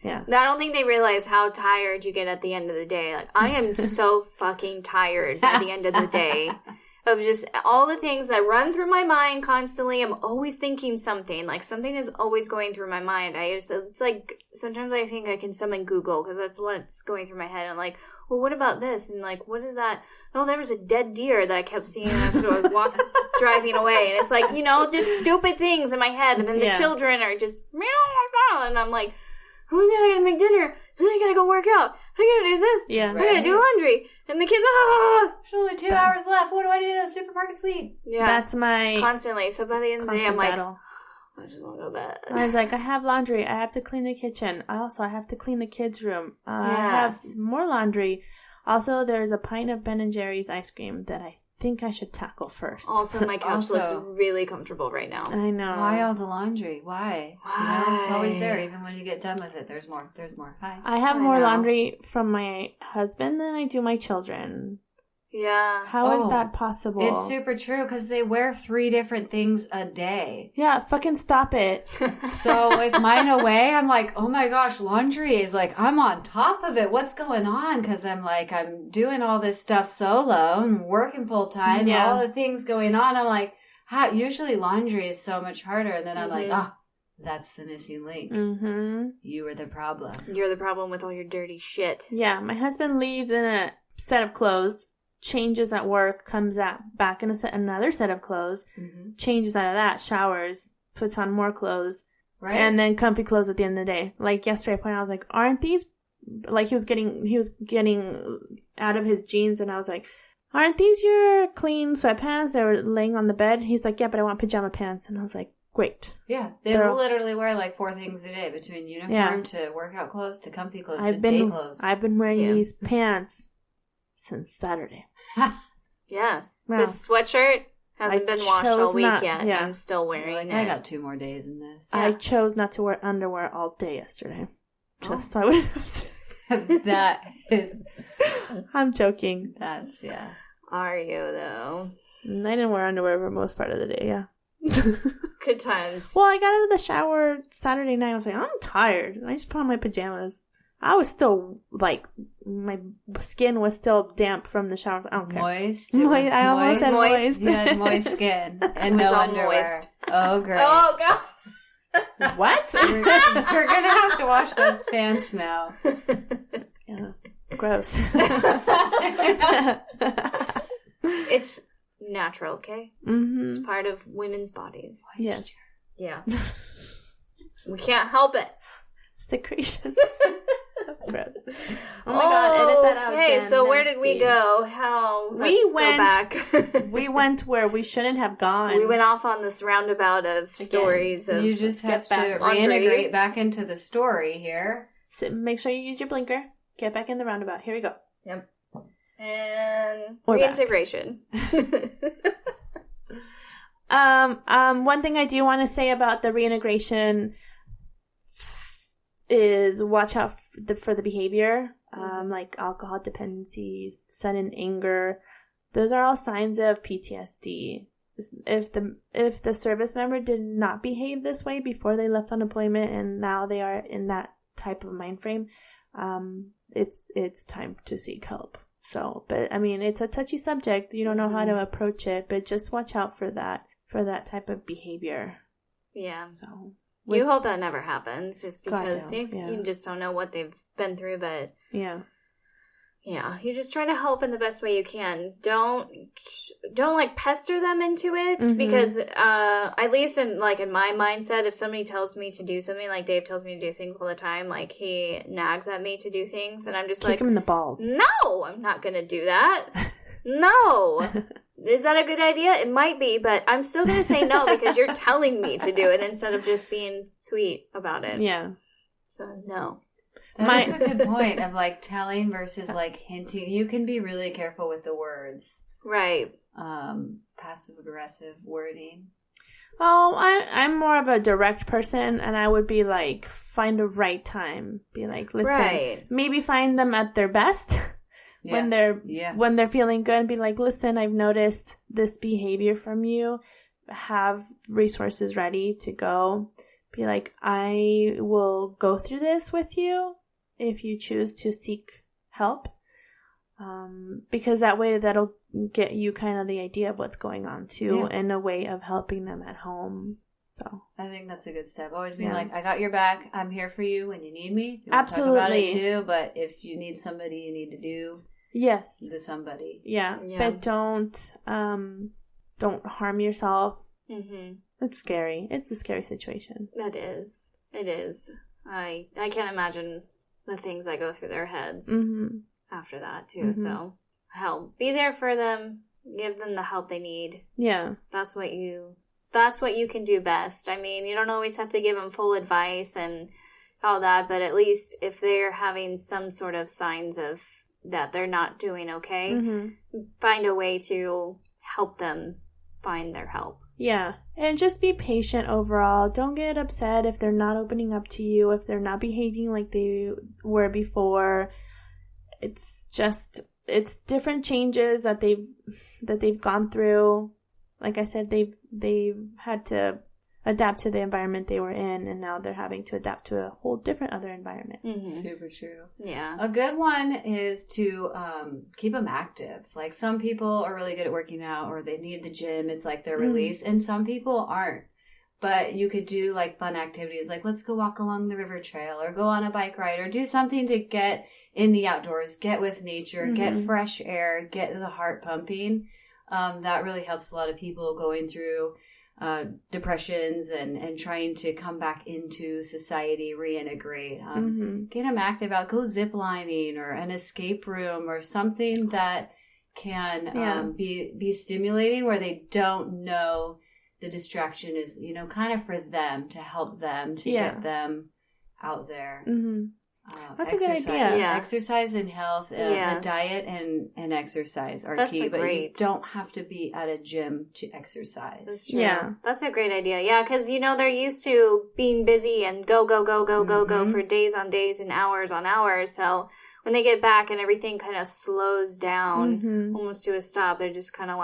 Yeah. I don't think they realize how tired you get at the end of the day. Like, I am so fucking tired by the end of the day of just all the things that run through my mind constantly. I'm always thinking something. Like, something is always going through my mind. It's like, sometimes I think I can summon Google because that's what's going through my head. I'm like, well, what about this? And like, what is that? Oh, there was a dead deer that I kept seeing after I was driving away. And it's like, just stupid things in my head. And then the children are just, and I'm like, oh my God, I gotta make dinner. Then I gotta go work out. I gotta do this. Yeah. I gotta do laundry. And the kids, There's only 2 hours left. What do I do? Supermarket sweep. Yeah. That's my Constantly. So by the end of the day, constant I'm like, battle. I just want to go to bed. I was like, I have laundry. I have to clean the kitchen. I have to clean the kids' room. I have Yes. more laundry. Also, there's a pint of Ben & Jerry's ice cream that I think I should tackle first. Also, my couch Also- looks really comfortable right now. I know. Why all the laundry? Why? It's always there. Even when you get done with it, there's more. Hi. I have I more know. laundry from my husband than I do my children. Yeah. How is Oh, that possible? It's super true because they wear 3 different things a day. Yeah, fucking stop it. So with mine away, I'm like, oh my gosh, laundry is like, I'm on top of it. What's going on? Because I'm like, I'm doing all this stuff solo. I'm working full time. Yeah. All the things going on. I'm like, usually laundry is so much harder. And then I'm like, that's the missing link. Mm-hmm. You were the problem. You're the problem with all your dirty shit. Yeah, my husband leaves in a set of clothes, changes at work, comes back in another set of clothes, changes out of that, showers, puts on more clothes, Right? and then comfy clothes at the end of the day. Like yesterday, I pointed out, I was like, aren't these, like he was getting out of his jeans, and I was like, aren't these your clean sweatpants that were laying on the bed? He's like, yeah, but I want pajama pants. And I was like, great. Yeah, they They're- literally wear like 4 things a day between uniform to workout clothes to comfy clothes to day clothes. I've been wearing Yeah. these pants since Saturday. Yes. Wow. This sweatshirt hasn't I been washed all chose week not- yet. yeah. I'm still You're wearing like, it. I got 2 more days in this. I chose not to wear underwear all day yesterday. Oh. Just so I wouldn't have to. That is, I'm joking. that's, yeah. Are you, though? I didn't wear underwear for most part of the day, yeah. Good times. Well, I got out of the shower Saturday night. I was like, I'm tired. I just put on my pajamas. I was still, like, my skin was still damp from the shower. I don't care. Moist. Moist. I almost said moist. You had moist skin and It was no all underwear. moist. Oh, great. Oh, God. What? You're gonna have to wash those pants now. Yeah. Gross. It's natural, okay? Mm-hmm. It's part of women's bodies. Yes. Yeah. We can't help it. Secretions. breath. Oh my god, edit that out, Okay, Jen. so where did Nasty. we go? How? We Let's went- go back. We went where we shouldn't have gone. We went off on this roundabout of stories of You just have get to back. reintegrate back into the story here. So make sure you use your blinker. Get back in the roundabout. Here we go. Yep. And We're back. reintegration. One thing I do want to say about the reintegration is watch out for the behavior, like alcohol dependency, sudden anger. Those are all signs of PTSD. If the service member did not behave this way before they left on deployment and now they are in that type of mind frame, it's time to seek help. So, but I mean, it's a touchy subject. You don't know how to approach it, but just watch out for that type of behavior. Yeah. So You hope that never happens, just God, because no. you just don't know what they've been through. But yeah, you just try to help in the best way you can. Don't like pester them into it, because at least in my mindset, if somebody tells me to do something, like Dave tells me to do things all the time, like he nags at me to do things, and I'm just kick him in the balls. no, I'm not gonna do that. No. Is that a good idea? It might be, but I'm still going to say no because you're telling me to do it instead of just being sweet about it. Yeah. So, no. That's a good point of telling versus hinting. You can be really careful with the words. Right. Passive aggressive wording. Oh, I'm more of a direct person, and I would be find a right time. Be like, listen, Right. maybe find them at their best. When they're feeling good, and be like, listen, I've noticed this behavior from you. Have resources ready to go. Be like, I will go through this with you if you choose to seek help. Because that way that'll get you kind of the idea of what's going on too, and a way of helping them at home. So I think that's a good step. Always being I got your back. I'm here for you when you need me. If you Absolutely. want to talk about it, you do. But if you need somebody, you need to do. Yes. The somebody. Yeah. But don't harm yourself. Mm-hmm. It's scary. It's a scary situation. It is. I can't imagine the things that go through their heads after that, too. So, help. Be there for them. Give them the help they need. Yeah. That's what you can do best. I mean, you don't always have to give them full advice and all that, but at least if they're having some sort of signs of that they're not doing okay, find a way to help them find their help. Yeah. And just be patient overall. Don't get upset if they're not opening up to you, if they're not behaving like they were before. It's different changes that they've gone through. Like I said, they've had to adapt to the environment they were in, and now they're having to adapt to a whole different other environment. Super true. Yeah. A good one is to keep them active. Some people are really good at working out, or they need the gym. It's their release, and some people aren't. But you could do fun activities, let's go walk along the river trail, or go on a bike ride, or do something to get in the outdoors, get with nature, get fresh air, get the heart pumping. That really helps a lot of people going through depressions and trying to come back into society, reintegrate. Get them active out, go zip lining or an escape room or something that can be stimulating, where they don't know the distraction is, kind of for them, to help them, to get them out there. That's a good idea. Yeah. Exercise and health, the diet and exercise are key. But you don't have to be at a gym to exercise. That's true. Yeah. That's a great idea. Yeah, because, they're used to being busy and go for days on days and hours on hours. So when they get back and everything kind of slows down almost to a stop, they're just kind of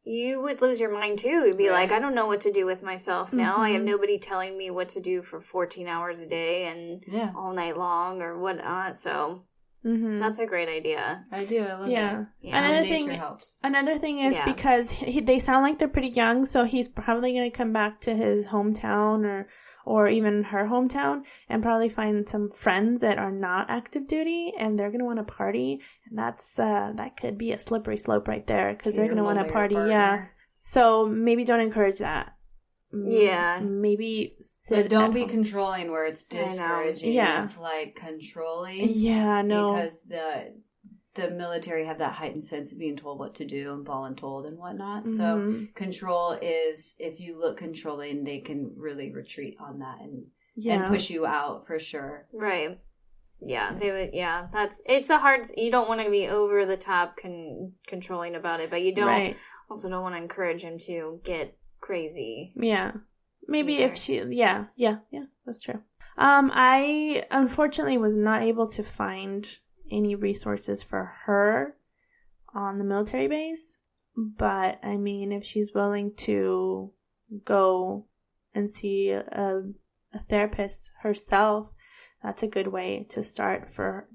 you would lose your mind too. You'd be I don't know what to do with myself now. I have nobody telling me what to do for 14 hours a day and all night long or whatnot. So that's a great idea. I do. I love it. Yeah. Helps. Another thing is because they sound like they're pretty young, so he's probably going to come back to his hometown or even her hometown and probably find some friends that are not active duty, and they're going to want to party. And that could be a slippery slope right there, because they're going to want to party. Yeah. So maybe don't encourage that. Yeah. Maybe sit But don't at be home. controlling where it's discouraging. Yeah. Of, like, controlling. Yeah, no. Because the military have that heightened sense of being told what to do and voluntold and whatnot. So control is, if you look controlling, they can really retreat on that and push you out for sure. Right. Yeah, they would. Yeah, it's a hard. You don't want to be over the top controlling about it, but you don't also don't want to encourage him to get crazy. Yeah, maybe if she. Yeah, that's true. I unfortunately was not able to find any resources for her on the military base, but I mean, if she's willing to go and see a therapist herself, that's a good way to start for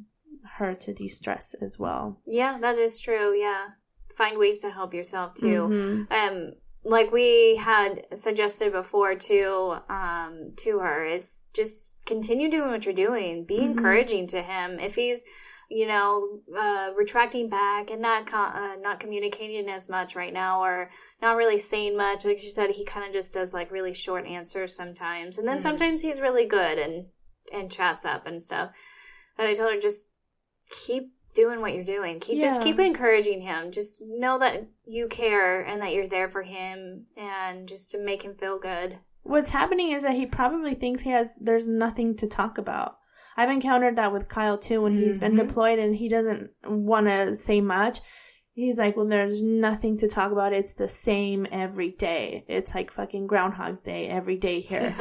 her to de-stress as well. Yeah, that is true. Yeah, find ways to help yourself too. Like we had suggested before to her, is just continue doing what you're doing. Be encouraging to him. If he's retracting back and not communicating as much right now, or not really saying much, like she said, he kind of just does like really short answers sometimes, and then sometimes he's really good and chats up and stuff. And I told her, just keep doing what you're doing. Just keep encouraging him. Just know that you care and that you're there for him, and just to make him feel good. What's happening is that he probably thinks there's nothing to talk about. I've encountered that with Kyle too when he's been deployed and he doesn't want to say much. He's like, well, there's nothing to talk about. It's the same every day. It's like fucking Groundhog's Day every day here.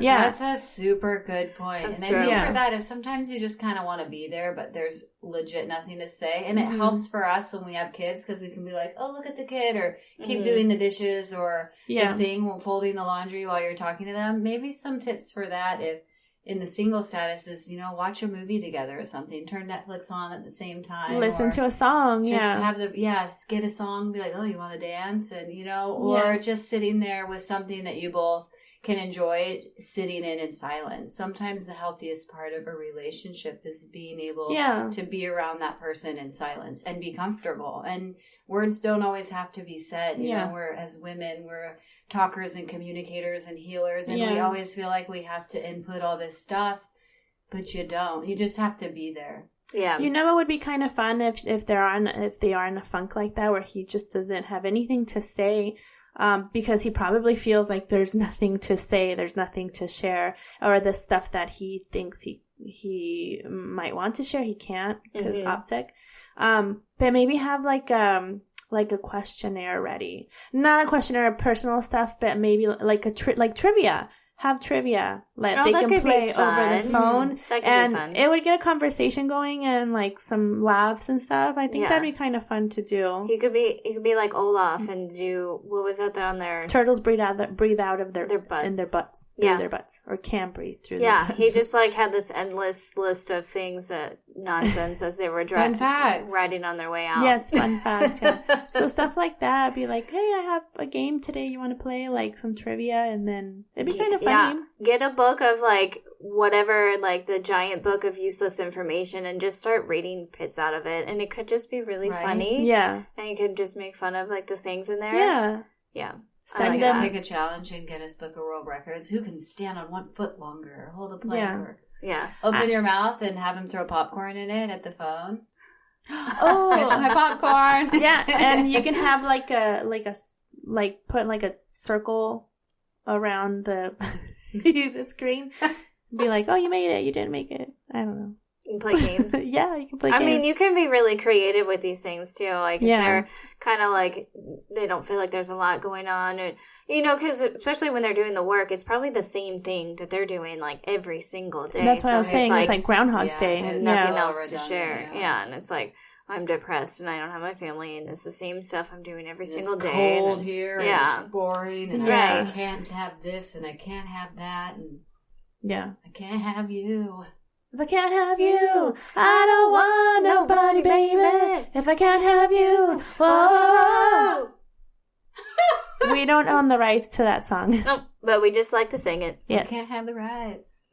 Yeah. That's a super good point. That's and true. I think for that is sometimes you just kind of want to be there, but there's legit nothing to say. And it helps for us when we have kids, because we can be like, oh, look at the kid, or keep doing the dishes, or the thing, folding the laundry while you're talking to them. Maybe some tips for that if in the single status is, watch a movie together or something. Turn Netflix on at the same time. Listen to a song. Just have get a song. Be like, oh, you want to dance? And, or just sitting there with something that you both can enjoy sitting in silence. Sometimes the healthiest part of a relationship is being able to be around that person in silence and be comfortable. And words don't always have to be said. You know, we're, as women, we're talkers and communicators and healers, and we always feel like we have to input all this stuff, but you don't. You just have to be there. Yeah. You know, it would be kind of fun if they are in a funk like that, where he just doesn't have anything to say, because he probably feels like there's nothing to say, there's nothing to share, or the stuff that he thinks he might want to share, he can't because OPSEC. But maybe have like a questionnaire ready. Not a questionnaire of personal stuff, but maybe like trivia. Have trivia. They can play over the phone. That could and be fun. It would get a conversation going and like some laughs and stuff. I think that'd be kind of fun to do. He could be like Olaf and do, what was that on there? Turtles breathe out of their butts. in their butts. Through their butts. Or can breathe through their butts. He just like had this endless list of things nonsense as they were riding on their way out. Yes, fun facts. Yeah. So stuff like that. Be like, hey, I have a game today. You want to play like some trivia? And then it'd be kind of funny. Yeah. Get a book of like whatever, like the giant book of useless information, and just start reading bits out of it. And it could just be really funny. Yeah. And you could just make fun of like the things in there. Yeah. Yeah. Send them. Make a challenge in Guinness Book of World Records. Who can stand on 1 foot longer or hold a plate? Yeah. Open your mouth and have them throw popcorn in it at the phone. Oh, here's my popcorn. Yeah, and you can have put like a circle around the screen. Be like, oh, you made it. You didn't make it. I don't know. You can play games. Yeah, you can play games. I mean, you can be really creative with these things, too. Like, if they're kind of like, they don't feel like there's a lot going on. Or, because especially when they're doing the work, it's probably the same thing that they're doing, like, every single day. That's what I was saying. It's like Groundhog's Day. And nothing else to share. Yeah, and it's like, I'm depressed and I don't have my family, and it's the same stuff I'm doing every single day. It's cold here, and it's boring, and I can't have this, and I can't have that, and I can't have you. If I can't have you, I don't want nobody, baby. If I can't have you, whoa. We don't own the rights to that song. Nope, but we just like to sing it. Yes. I can't have the rights.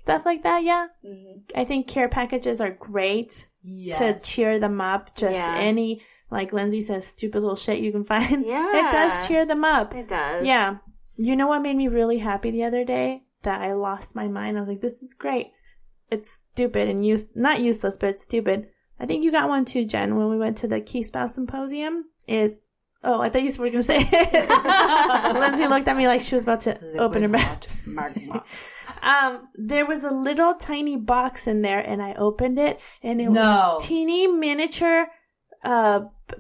Stuff like that, yeah. Mm-hmm. I think care packages are great to cheer them up. Just any like Lindsay says, stupid little shit you can find. Yeah. It does cheer them up. It does. Yeah. You know what made me really happy the other day? That I lost my mind. I was like, this is great. It's stupid and not useless, but it's stupid. I think you got one too, Jen, when we went to the Key Spouse Symposium. I thought you were going to say it. Lindsay looked at me like she was about to open her mouth. There was a little tiny box in there, and I opened it, and it was teeny miniature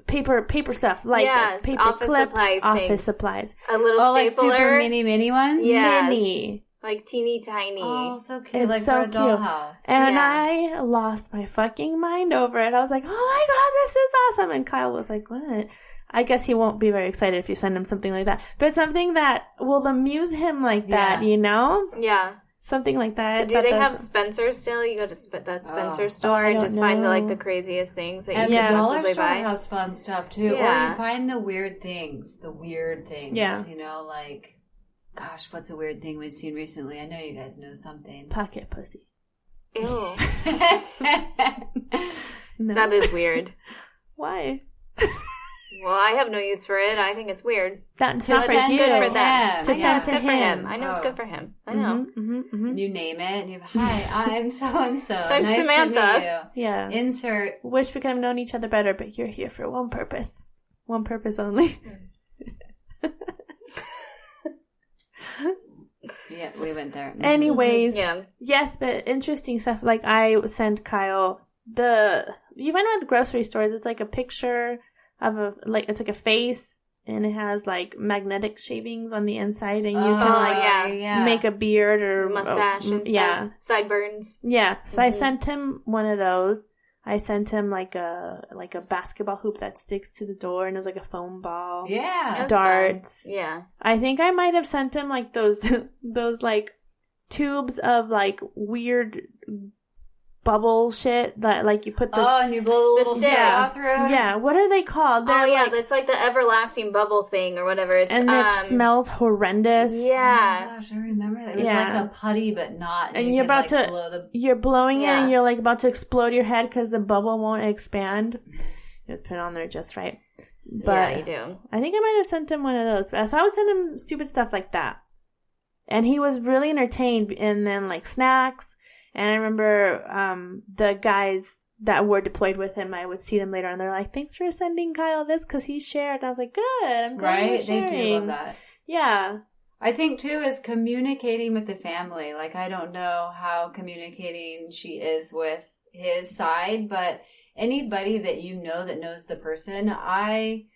paper stuff, like paper office clips, supplies office supplies. A little stapler. Like super mini ones? Yes. Mini. Like teeny tiny. Oh, so cute. It's like so for a cute. dollhouse. And I lost my fucking mind over it. I was like, oh my God, this is awesome. And Kyle was like, what? I guess he won't be very excited if you send him something like that. But something that will amuse him like that, you know? Yeah. Something like that. Do they have Spencer still? You go to that Spencer store and just find the craziest things that you can possibly buy. And the dollar store has fun stuff too. Yeah. Or you find the weird things. Yeah. You know, like, gosh, what's a weird thing we've seen recently? I know you guys know something. Pocket pussy. Ew. No. That is weird. Why? Well, I have no use for it. I think it's weird. That's not for good you. for them. To send it's to good for him. him. I know it's good for him. I know. You name it. And hi, I'm so-and-so. I'm nice Samantha. to meet you. Yeah. Insert. Wish we could have known each other better, but you're here for one purpose. One purpose only. Yeah, we went there. Anyways, yes, but interesting stuff. Like I sent Kyle you find them at the grocery stores. It's like a picture of it's like a face, and it has like magnetic shavings on the inside, and you can make a beard or mustache and stuff. Yeah, sideburns. Yeah, so I sent him one of those. I sent him like a basketball hoop that sticks to the door, and it was like a foam ball. Yeah, darts. Fun. Yeah, I think I might have sent him like those like tubes of like weird bubble shit that like you put and you blow a little straw through. Yeah, what are they called? They're that's like the everlasting bubble thing or whatever. It smells horrendous. Yeah. Oh my gosh, I remember that. It was like a putty, but not. And you're about you're blowing it, and you're like about to explode your head because the bubble won't expand. You have to put it on there just right. But you do. I think I might have sent him one of those. So I would send him stupid stuff like that, and he was really entertained. And then like snacks. And I remember the guys that were deployed with him, I would see them later on. They're like, thanks for sending Kyle this because he shared. And I was like, good. I'm glad he's sharing. They do love that. Yeah. I think, too, is communicating with the family. Like, I don't know how communicating she is with his side, but anybody that you know that knows the person, I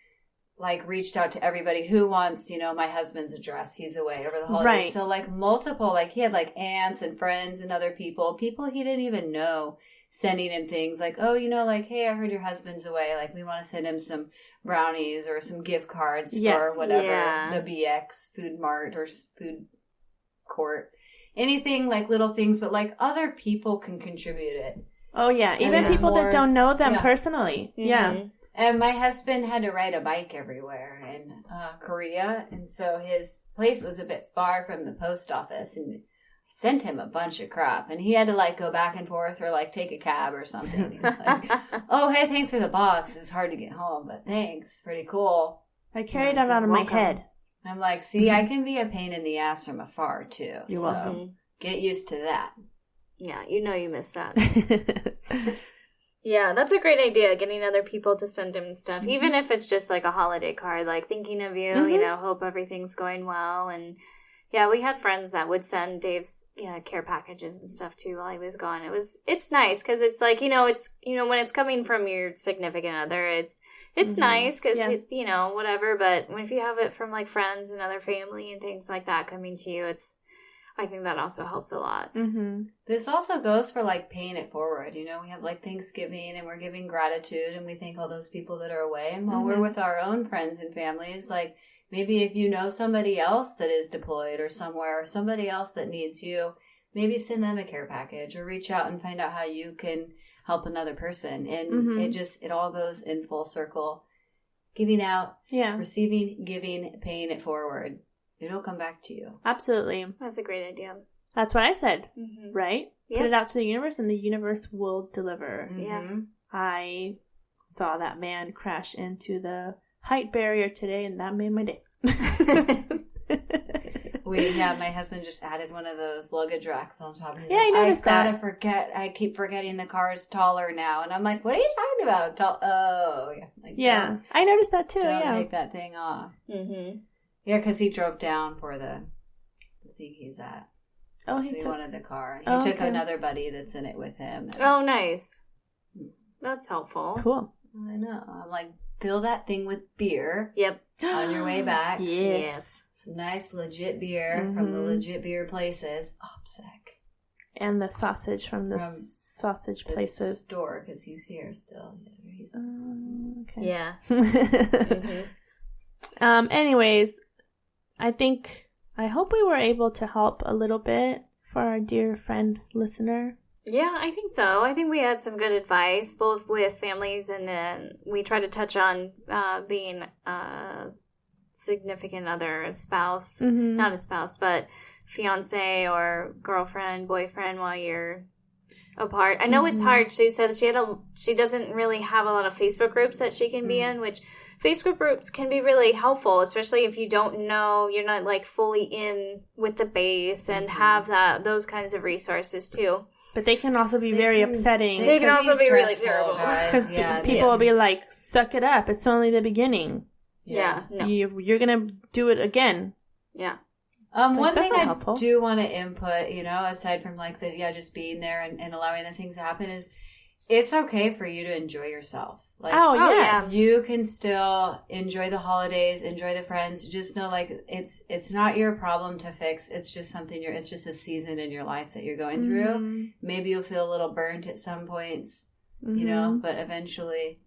reached out to everybody who wants, my husband's address. He's away over the holidays. Right. So multiple, he had aunts and friends and other people he didn't even know, sending him things like, oh, hey, I heard your husband's away. We want to send him some brownies or some gift cards for whatever, the BX Food Mart or Food Court. Anything little things, but other people can contribute it. Oh, yeah. Even people that don't know them personally. Mm-hmm. Yeah. And my husband had to ride a bike everywhere in Korea, and so his place was a bit far from the post office, and I sent him a bunch of crap, and he had to go back and forth or take a cab or something. Oh, hey, thanks for the box. It's hard to get home, but thanks. Pretty cool. I carried them out of my head. I'm see, I can be a pain in the ass from afar, too. You're welcome. Get used to that. Yeah, you missed that. Yeah, that's a great idea, getting other people to send him stuff. Mm-hmm. Even if it's just a holiday card, thinking of you, hope everything's going well. And yeah, we had friends that would send Dave's care packages and stuff too while he was gone. It's nice because it's it's, when it's coming from your significant other, it's nice because it's, whatever. But if you have it from friends and other family and things like that coming to you, I think that also helps a lot. Mm-hmm. This also goes for paying it forward. We have Thanksgiving and we're giving gratitude and we thank all those people that are away. And while we're with our own friends and families, maybe if you know somebody else that is deployed or somewhere or somebody else that needs you, maybe send them a care package or reach out and find out how you can help another person. And it all goes in full circle. Giving out, receiving, giving, paying it forward. It'll come back to you. Absolutely. That's a great idea. That's what I said, right? Yep. Put it out to the universe and the universe will deliver. Yeah. I saw that man crash into the height barrier today, and that made my day. My husband just added one of those luggage racks on top. He's I noticed that. I keep forgetting the car's taller now. And I'm like, what are you talking about? Oh, yeah. Like, yeah, I noticed that too. Don't Yeah. take that thing off. Mm-hmm. Yeah, because he drove down for the thing he's at. Oh, So he wanted the car. He Oh, took okay. another buddy that's in it with him. And Oh, nice. That's helpful. Cool. I know. I'm like, fill that thing with beer Yep. on your way back. Yes. Some nice legit beer from the legit beer places. Oh, I'm sick. And the sausage from the From sausage The places. store, because he's here still. He's, Okay. Yeah. Mm-hmm. Anyways, I hope we were able to help a little bit for our dear friend listener. Yeah, I think so. I think we had some good advice, both with families, and then we tried to touch on being a significant other, a spouse, Mm-hmm. not a spouse, but fiance or girlfriend, boyfriend while you're apart. I know it's hard. She said she doesn't really have a lot of Facebook groups that she can be in, which Facebook groups can be really helpful, especially if you don't know, you're not like fully in with the base, and have those kinds of resources too. But they can also be very upsetting. They can also be really stressful, terrible. guys. Because Yeah, people will be like, suck it up. It's only the beginning. Yeah, no. You're going to do it again. Yeah. One that's thing not I helpful. do want to input, aside from like just being there and allowing the things to happen, is it's okay for you to enjoy yourself. Like, Oh, Oh, yes. you can still enjoy the holidays, enjoy the friends. Just know, like, it's not your problem to fix. It's just something it's just a season in your life that you're going through. Mhm. Maybe you'll feel a little burnt at some points, Mhm. but eventually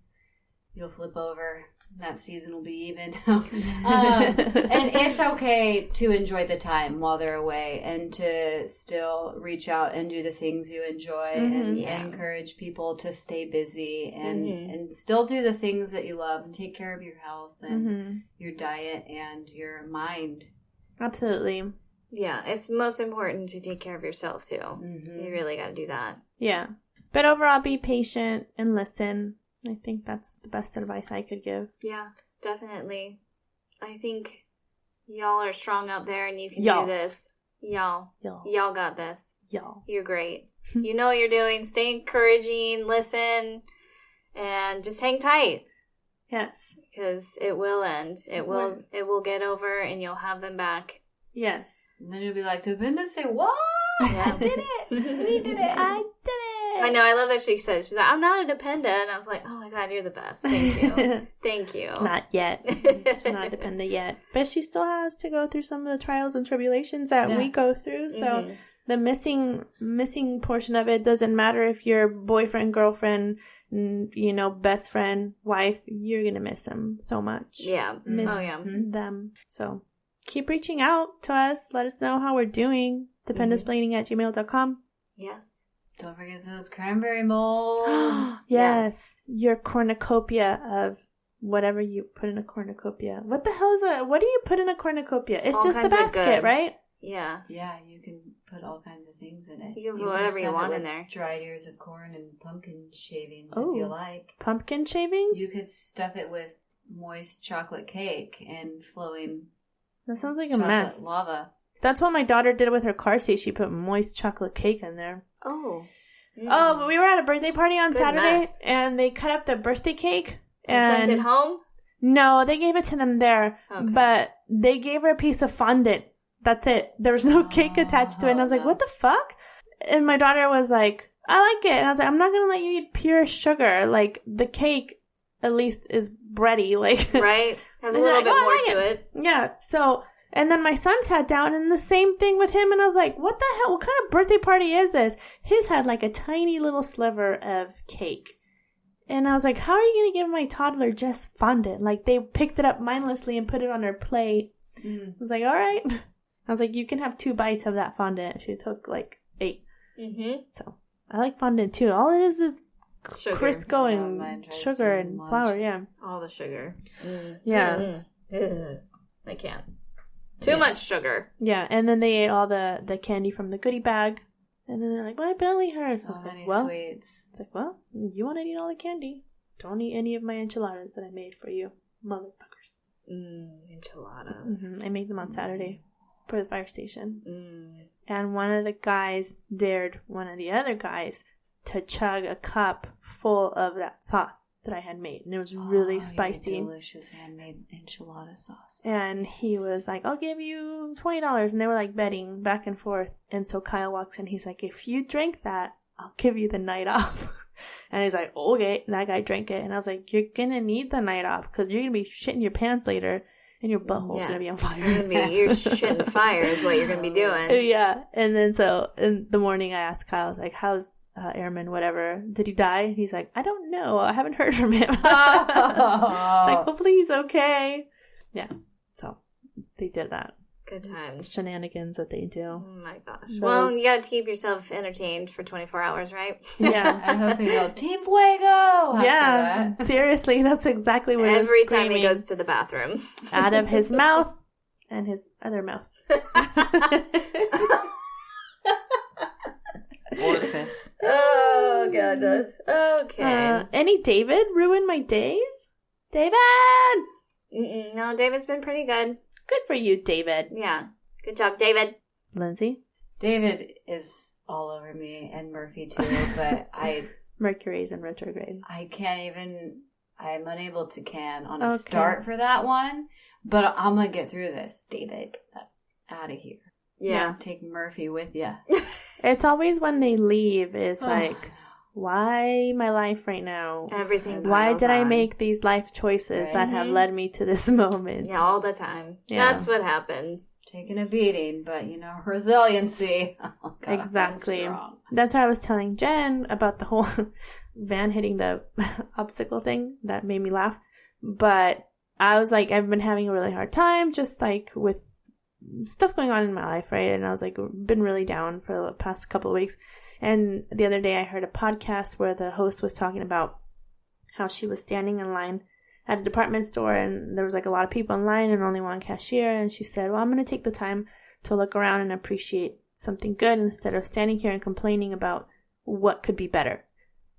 you'll flip over. That season will be even. Mm-hmm. And it's okay to enjoy the time while they're away, and to still reach out and do the things you enjoy, and Yeah. encourage people to stay busy, and Mhm. and still do the things that you love, and take care of your health and Mhm. your diet and your mind. Absolutely. Yeah, it's most important to take care of yourself too. Mm-hmm. You really got to do that. Yeah. But overall, be patient and listen. I think that's the best advice I could give. Yeah, definitely. I think y'all are strong out there, and you can Y'all. do this. Y'all got this. Y'all. You're great. You know what you're doing. Stay encouraging, listen, and just hang tight, Yes. because it will end. It will get over, and you'll have them back. Yes. And then you'll be like, Dovinda, say what? Yeah. I did it. We did it. I did it. I know. I love that she said, she's like, I'm not a dependent. And I was like, oh my God, you're the best. Thank you. Thank you. Not yet. She's not dependent yet. But she still has to go through some of the trials and tribulations that we go through. So Mhm. the missing portion of it doesn't matter if you're boyfriend, girlfriend, best friend, wife, you're going to miss them so much. Yeah. Miss Oh, yeah. them. So keep reaching out to us. Let us know how we're doing. dependenceplaining@gmail.com. Yes. Don't forget those cranberry molds. Yes. Your cornucopia of whatever you put in a cornucopia. What the hell is that? What do you put in a cornucopia? It's All just the kinds of basket, goods. right? Yeah. Yeah, you can put all kinds of things in it. You can put whatever you stuff it want in with there. Dried ears of corn and pumpkin shavings Oh. if you like. Pumpkin shavings? You could stuff it with moist chocolate cake and flowing That sounds like a chocolate mess. lava. That's what my daughter did with her car seat. She put moist chocolate cake in there. Oh. Oh, but we were at a birthday party on Good Saturday, mess. and they cut up the birthday cake. And sent it home? No, they gave it to them there, Okay. but they gave her a piece of fondant. That's it. There was no cake attached to it. And I was like, what the fuck? And my daughter was like, I like it. And I was like, I'm not going to let you eat pure sugar. Like, the cake at least is bready. Like, Right? Has a She's little like, bit "Oh, I more like to it." it. Yeah. So, and then my son sat down and the same thing with him. And I was like, what the hell? What kind of birthday party is this? His had like a tiny little sliver of cake. And I was like, how are you going to give my toddler just fondant? Like, they picked it up mindlessly and put it on her plate. I was like, all right. I was like, you can have 2 bites of that fondant. She took like 8. Mm-hmm. So, I like fondant too. All it is Sugar. Crisco Yeah, mine and tries sugar to and lunch. flour, yeah. All the sugar. Yeah. Ugh. I can't. Too much sugar. Yeah, and then they ate all the candy from the goodie bag. And then they're like, my belly hurts. I So was many like, well, sweets. it's like, well, you want to eat all the candy. don't eat any of my enchiladas that I made for you, motherfuckers. Enchiladas. I made them on Saturday for the fire station. And one of the guys dared one of the other guys to chug a cup full of that sauce that I had made. And it was really spicy. Delicious handmade enchilada sauce. And he was like, I'll give you $20. And they were like betting back and forth. And so Kyle walks in. He's like, if you drink that, I'll give you the night off. And he's like, okay. And that guy drank it. And I was like, you're going to need the night off because you're going to be shitting your pants later. And your butthole's going to be on fire. You're shitting fire is what you're going to be doing. Yeah. And then so in the morning I asked Kyle, I was like, how's Airman, whatever? Did he die? He's like, I don't know. I haven't heard from him. It's like, hopefully he's okay. Yeah. So they did that. Good times. Shenanigans that they do. Oh my gosh. Well, you got to keep yourself entertained for 24 hours, right? Yeah. I hope you go, Team Fuego! Yeah. Seriously, that's exactly what every time he goes to the bathroom. Out of his mouth and his other mouth. Orifice. Oh, goodness. Okay. Any David ruin my days? David! No, David's been pretty good. Good for you, David. Yeah. Good job, David. Lindsay? David is all over me, and Murphy too, but Mercury's in retrograde. I can't even... I'm unable to can on a start for that one, but I'm going to get through this. David, get that out of here. Yeah. Take Murphy with you. It's always when they leave, it's like, why my life right now? Everything. Why did I make these life choices that have led me to this moment? Yeah, all the time. Yeah. That's what happens. Taking a beating, but, resiliency. Oh, God, exactly. That's what I was telling Jen about the whole van hitting the obstacle thing. That made me laugh. But I was like, I've been having a really hard time just like with stuff going on in my life, right? And I was like, been really down for the past couple of weeks. And the other day I heard a podcast where the host was talking about how she was standing in line at a department store and there was like a lot of people in line and only one cashier. And she said, well, I'm going to take the time to look around and appreciate something good instead of standing here and complaining about what could be better.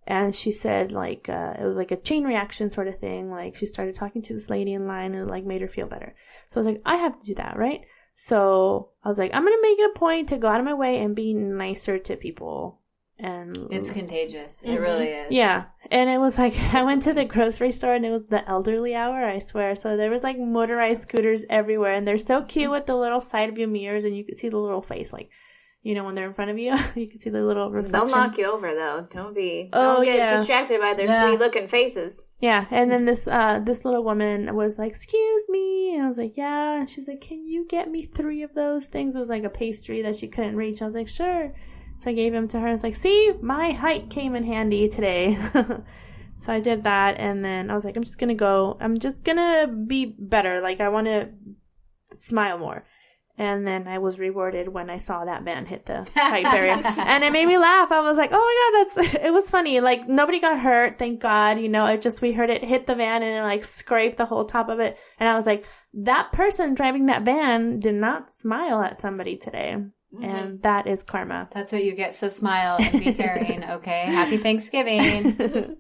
And she said like, it was like a chain reaction sort of thing. Like she started talking to this lady in line and it like made her feel better. So I was like, I have to do that, right? So I was like, I'm going to make it a point to go out of my way and be nicer to people. And it's contagious. It really is. Yeah. And it was like, I went to the grocery store and it was the elderly hour, I swear. So there was like motorized scooters everywhere and they're so cute with the little side view mirrors and you could see the little face, like, when they're in front of you, you can see their little reflection. They'll knock you over though. Don't get distracted by their sweet looking faces. Yeah. And then this little woman was like, excuse me. And I was like, yeah. And she's like, can you get me 3 of those things? It was like a pastry that she couldn't reach. I was like, sure. So I gave them to her. I was like, see, my height came in handy today. So I did that. And then I was like, I'm just going to be better. Like I want to smile more. And then I was rewarded when I saw that van hit the height barrier. And it made me laugh. I was like, oh my God, it was funny. Like nobody got hurt. Thank God. We heard it hit the van and it like scraped the whole top of it. And I was like, that person driving that van did not smile at somebody today. Mm-hmm. And that is karma. That's what you get. So smile and be caring. Okay. Happy Thanksgiving.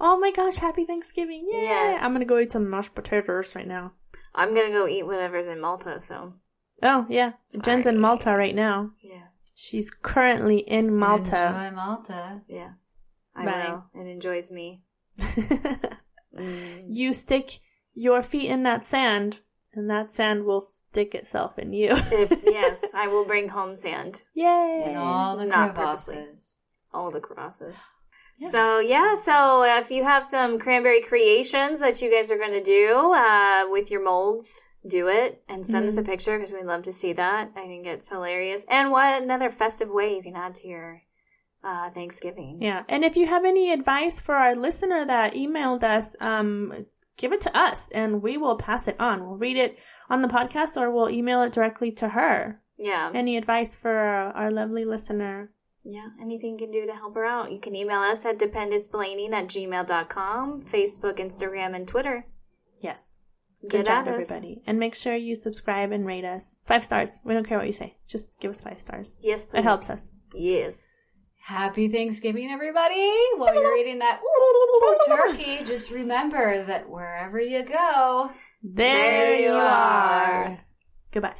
Oh my gosh. Happy Thanksgiving. Yeah. Yes. I'm going to go eat some mashed potatoes right now. I'm going to go eat whatever's in Malta. So. Oh, yeah. Sorry. Jen's in Malta right now. Yeah. She's currently in Malta. Enjoy Malta. Yes. I will. It enjoys me. You stick your feet in that sand, and that sand will stick itself in you. Yes, I will bring home sand. Yay! And all the crevasses. All the crevasses. Yes. So if you have some cranberry creations that you guys are going to do with your molds, do it and send us a picture because we'd love to see that. I think it's hilarious. And what another festive way you can add to your Thanksgiving. Yeah. And if you have any advice for our listener that emailed us, give it to us and we will pass it on. We'll read it on the podcast or we'll email it directly to her. Yeah. Any advice for our lovely listener? Yeah, anything you can do to help her out. You can email us at dependisplaining@gmail.com, Facebook, Instagram, and Twitter. Yes. Good job, everybody. And make sure you subscribe and rate us. 5 stars. We don't care what you say. Just give us 5 stars. Yes, please. It helps us. Yes. Happy Thanksgiving, everybody. While you're eating that turkey, just remember that wherever you go, there you are. Goodbye.